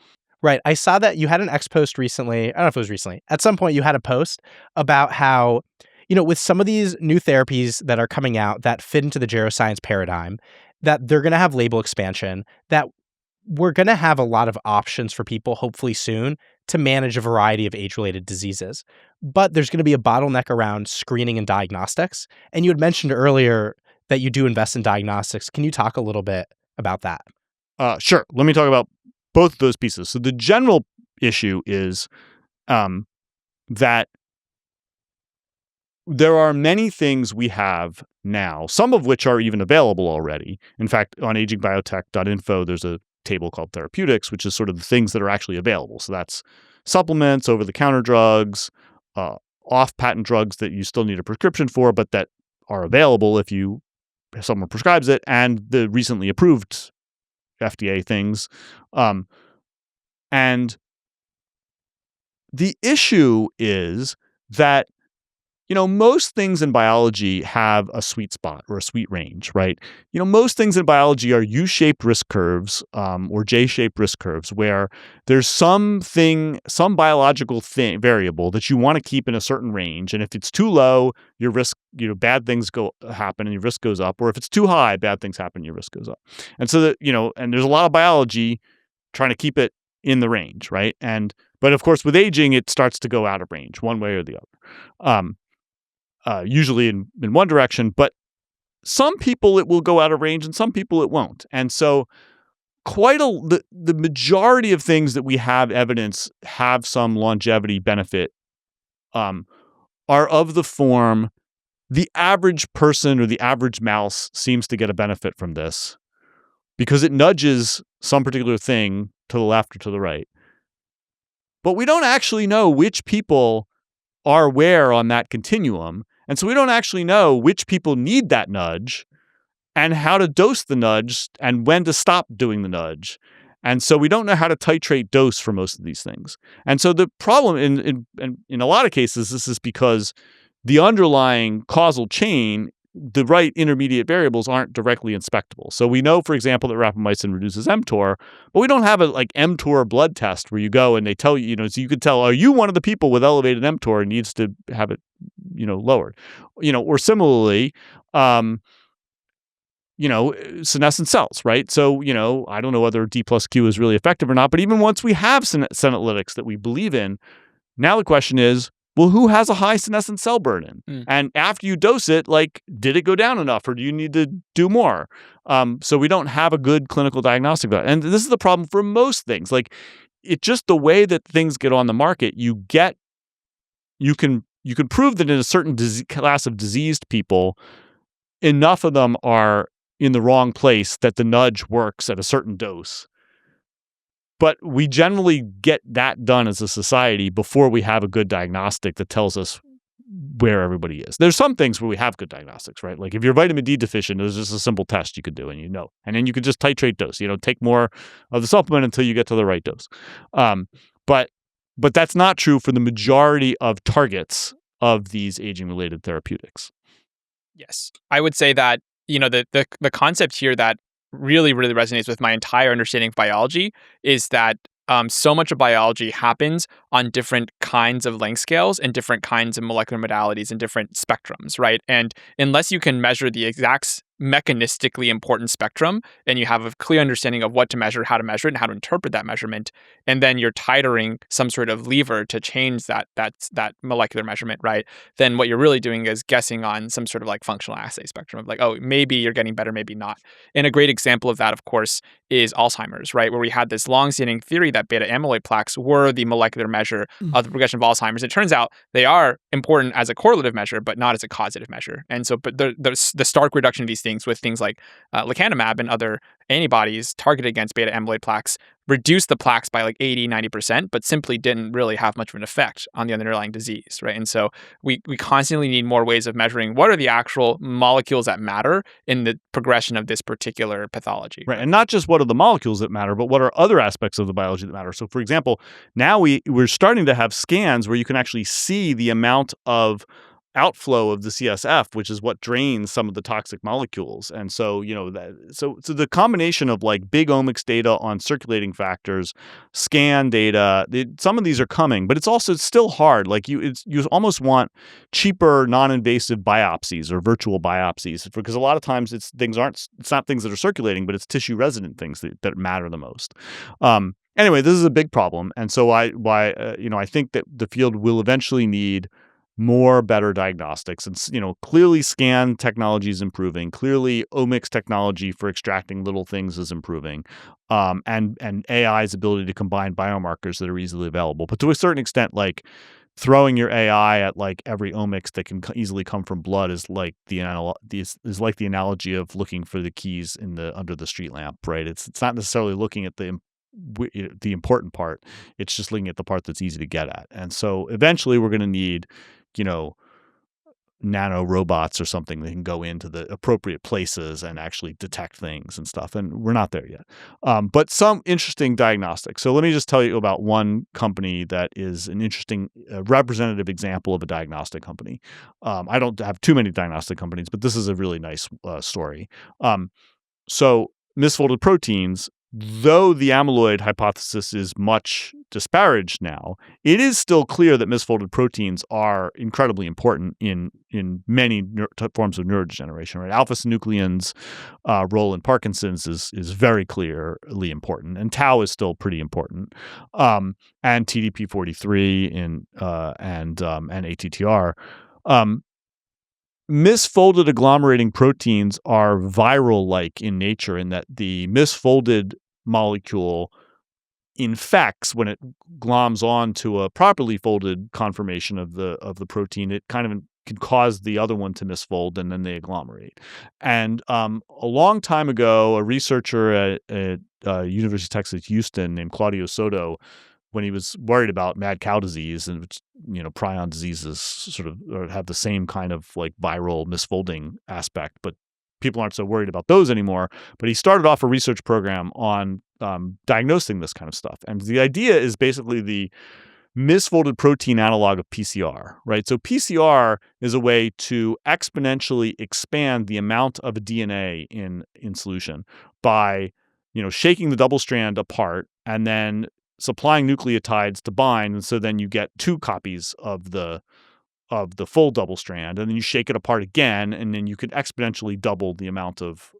Right. I saw that you had an X post recently. I don't know if it was recently. At some point, you had a post about how, with some of these new therapies that are coming out that fit into the geroscience paradigm, that they're going to have label expansion, that we're going to have a lot of options for people, hopefully soon, to manage a variety of age-related diseases. But there's going to be a bottleneck around screening and diagnostics. And you had mentioned earlier that you do invest in diagnostics. Can you talk a little bit about that? Sure. Let me talk about both of those pieces. So the general issue is that there are many things we have now, some of which are even available already. In fact, on agingbiotech.info, there's a table called therapeutics, which is sort of the things that are actually available. So that's supplements, over-the-counter drugs, off-patent drugs that you still need a prescription for, but that are available if someone prescribes it, and the recently approved FDA things. And the issue is that, most things in biology have a sweet spot or a sweet range, right? Most things in biology are U-shaped risk curves or J-shaped risk curves where there's some biological variable that you want to keep in a certain range. And if it's too low, your risk, bad things happen and your risk goes up. Or if it's too high, bad things happen, your risk goes up. And so that, and there's a lot of biology trying to keep it in the range, right? But of course, with aging, it starts to go out of range one way or the other. Usually in one direction, but some people it will go out of range and some people it won't. And so the majority of things that we have evidence have some longevity benefit are of the form, the average person or the average mouse seems to get a benefit from this because it nudges some particular thing to the left or to the right. But we don't actually know which people are where on that continuum. And so we don't actually know which people need that nudge and how to dose the nudge and when to stop doing the nudge. And so we don't know how to titrate dose for most of these things. And so the problem in a lot of cases, this is because the underlying causal chain, the right intermediate variables aren't directly inspectable. So we know, for example, that rapamycin reduces mTOR, but we don't have a mTOR blood test where you go and they tell you, so you could tell, are you one of the people with elevated mTOR and needs to have it, lowered, or similarly, senescent cells, right? So, I don't know whether D plus Q is really effective or not, but even once we have Senolytics that we believe in, now the question is, well, who has a high senescent cell burden? And after you dose it, did it go down enough or do you need to do more? So we don't have a good clinical diagnostic of that. And this is the problem for most things. It's just the way that things get on the market, you can prove that in a certain class of diseased people, enough of them are in the wrong place that the nudge works at a certain dose. But we generally get that done as a society before we have a good diagnostic that tells us where everybody is. There's some things where we have good diagnostics, right? Like if you're vitamin D deficient, there's just a simple test you could do and and then you could just titrate dose, take more of the supplement until you get to the right dose. But that's not true for the majority of targets of these aging-related therapeutics. Yes. I would say that, the concept here that really, really resonates with my entire understanding of biology is that so much of biology happens on different kinds of length scales and different kinds of molecular modalities and different spectrums, right? And unless you can measure the exact mechanistically important spectrum and you have a clear understanding of what to measure, how to measure it, and how to interpret that measurement, and then you're titering some sort of lever to change that molecular measurement, right? Then what you're really doing is guessing on some sort of functional assay spectrum of oh, maybe you're getting better, maybe not. And a great example of that, of course, is Alzheimer's, right? Where we had this long-standing theory that beta amyloid plaques were the molecular measure of the progression of Alzheimer's. It turns out they are important as a correlative measure, but not as a causative measure. And so, but the stark reduction of these things with things like lecanemab and other antibodies targeted against beta amyloid plaques reduced the plaques by like 80-90%, but simply didn't really have much of an effect on the underlying disease, right? And so we constantly need more ways of measuring what are the actual molecules that matter in the progression of this particular pathology. Right. And not just what are the molecules that matter, but what are other aspects of the biology that matter. So, for example, now we're starting to have scans where you can actually see the amount of outflow of the CSF, which is what drains some of the toxic molecules. And so, so the combination of like big omics data on circulating factors, scan data, some of these are coming, but it's still hard. Like you almost want cheaper, non-invasive biopsies or virtual biopsies, because a lot of times it's not things that are circulating, but it's tissue resident things that matter the most. Anyway, this is a big problem, and so I think that the field will eventually need more better diagnostics, and clearly scan technology is improving. Clearly, omics technology for extracting little things is improving, and AI's ability to combine biomarkers that are easily available. But to a certain extent, like throwing your AI at like every omics that can easily come from blood is like the analogy of looking for the keys under the street lamp, right? It's not necessarily looking at the important part. It's just looking at the part that's easy to get at. And so eventually we're going to need, nano robots or something that can go into the appropriate places and actually detect things and stuff. And we're not there yet. But some interesting diagnostics. So let me just tell you about one company that is an interesting representative example of a diagnostic company. I don't have too many diagnostic companies, but this is a really nice story. So misfolded proteins, though the amyloid hypothesis is much disparaged now, it is still clear that misfolded proteins are incredibly important in many forms of neurodegeneration. Right, alpha-synuclein's role in Parkinson's is very clearly important, and tau is still pretty important, and TDP-43 and ATTR. Misfolded agglomerating proteins are viral-like in nature, in that the misfolded molecule infects when it gloms onto a properly folded conformation of the protein. It kind of can cause the other one to misfold, and then they agglomerate. And a long time ago, a researcher at University of Texas Houston named Claudio Soto, when he was worried about mad cow disease, and prion diseases sort of have the same kind of like viral misfolding aspect, but people aren't so worried about those anymore. But he started off a research program on diagnosing this kind of stuff. And the idea is basically the misfolded protein analog of PCR, right? So PCR is a way to exponentially expand the amount of DNA in solution by, shaking the double strand apart and then supplying nucleotides to bind, and so then you get two copies of the full double strand, and then you shake it apart again, and then you can exponentially double the amount of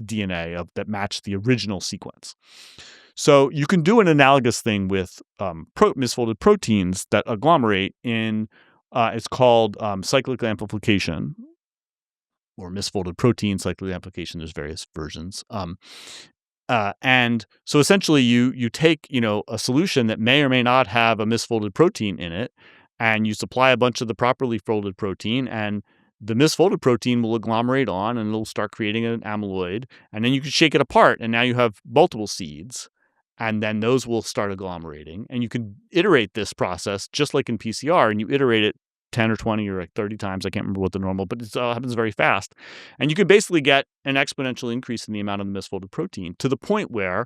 DNA that match the original sequence. So you can do an analogous thing with misfolded proteins that agglomerate in. It's called cyclic amplification, or misfolded protein cyclic amplification. There's various versions. And so essentially you take, a solution that may or may not have a misfolded protein in it, and you supply a bunch of the properly folded protein, and the misfolded protein will agglomerate on, and it'll start creating an amyloid, and then you can shake it apart, and now you have multiple seeds, and then those will start agglomerating, and you can iterate this process just like in PCR, and you iterate it 10 or 20 or like 30 times. I can't remember what the normal, but it happens very fast. And you can basically get an exponential increase in the amount of the misfolded protein, to the point where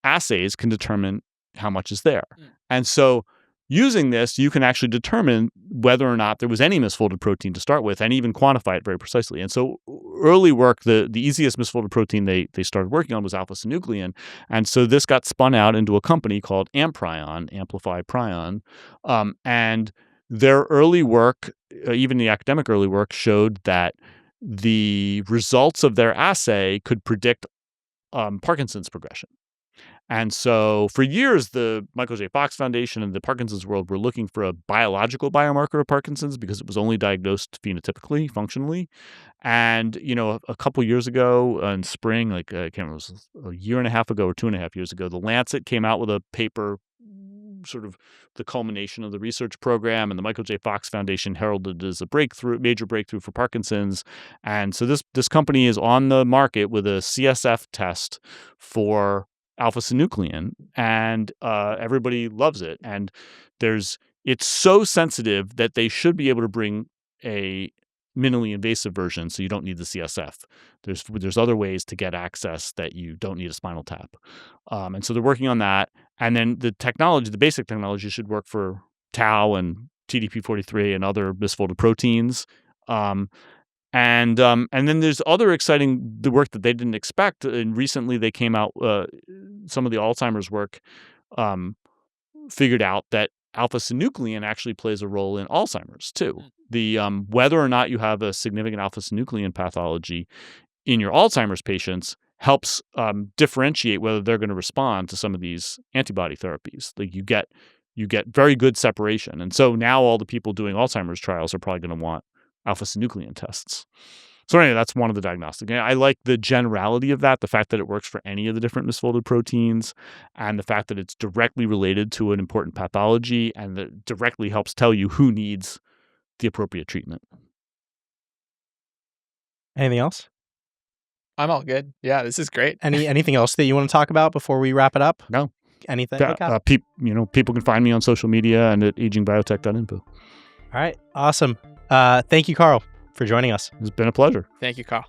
assays can determine how much is there. And so using this, you can actually determine whether or not there was any misfolded protein to start with, and even quantify it very precisely. And so early work, the easiest misfolded protein they started working on was alpha-synuclein. And so this got spun out into a company called Amplify Prion. And their early work, even the academic early work, showed that the results of their assay could predict Parkinson's progression. And so for years, the Michael J. Fox Foundation and the Parkinson's world were looking for a biological biomarker of Parkinson's because it was only diagnosed phenotypically, functionally. And, a couple years ago in spring, like I can't remember, it was a year and a half ago or 2.5 years ago, The Lancet came out with a paper, sort of the culmination of the research program, and the Michael J. Fox Foundation heralded it as a major breakthrough for Parkinson's. And so this company is on the market with a CSF test for alpha-synuclein, and everybody loves it. And it's so sensitive that they should be able to bring a minimally invasive version, so you don't need the CSF. There's other ways to get access that you don't need a spinal tap, and so they're working on that. And then the basic technology, should work for tau and TDP43 and other misfolded proteins. And then there's other the work that they didn't expect. And recently they came out, some of the Alzheimer's work figured out that alpha-synuclein actually plays a role in Alzheimer's too. The whether or not you have a significant alpha-synuclein pathology in your Alzheimer's patients helps differentiate whether they're going to respond to some of these antibody therapies. Like you get very good separation. And so now all the people doing Alzheimer's trials are probably going to want alpha-synuclein tests. So anyway, that's one of the diagnostic. I like the generality of that, the fact that it works for any of the different misfolded proteins, and the fact that it's directly related to an important pathology, and that directly helps tell you who needs the appropriate treatment. Anything else? I'm all good. Yeah, this is great. Anything else that you want to talk about before we wrap it up? No. Anything? Yeah, people can find me on social media and at agingbiotech.info. All right. Awesome. Thank you, Karl, for joining us. It's been a pleasure. Thank you, Karl.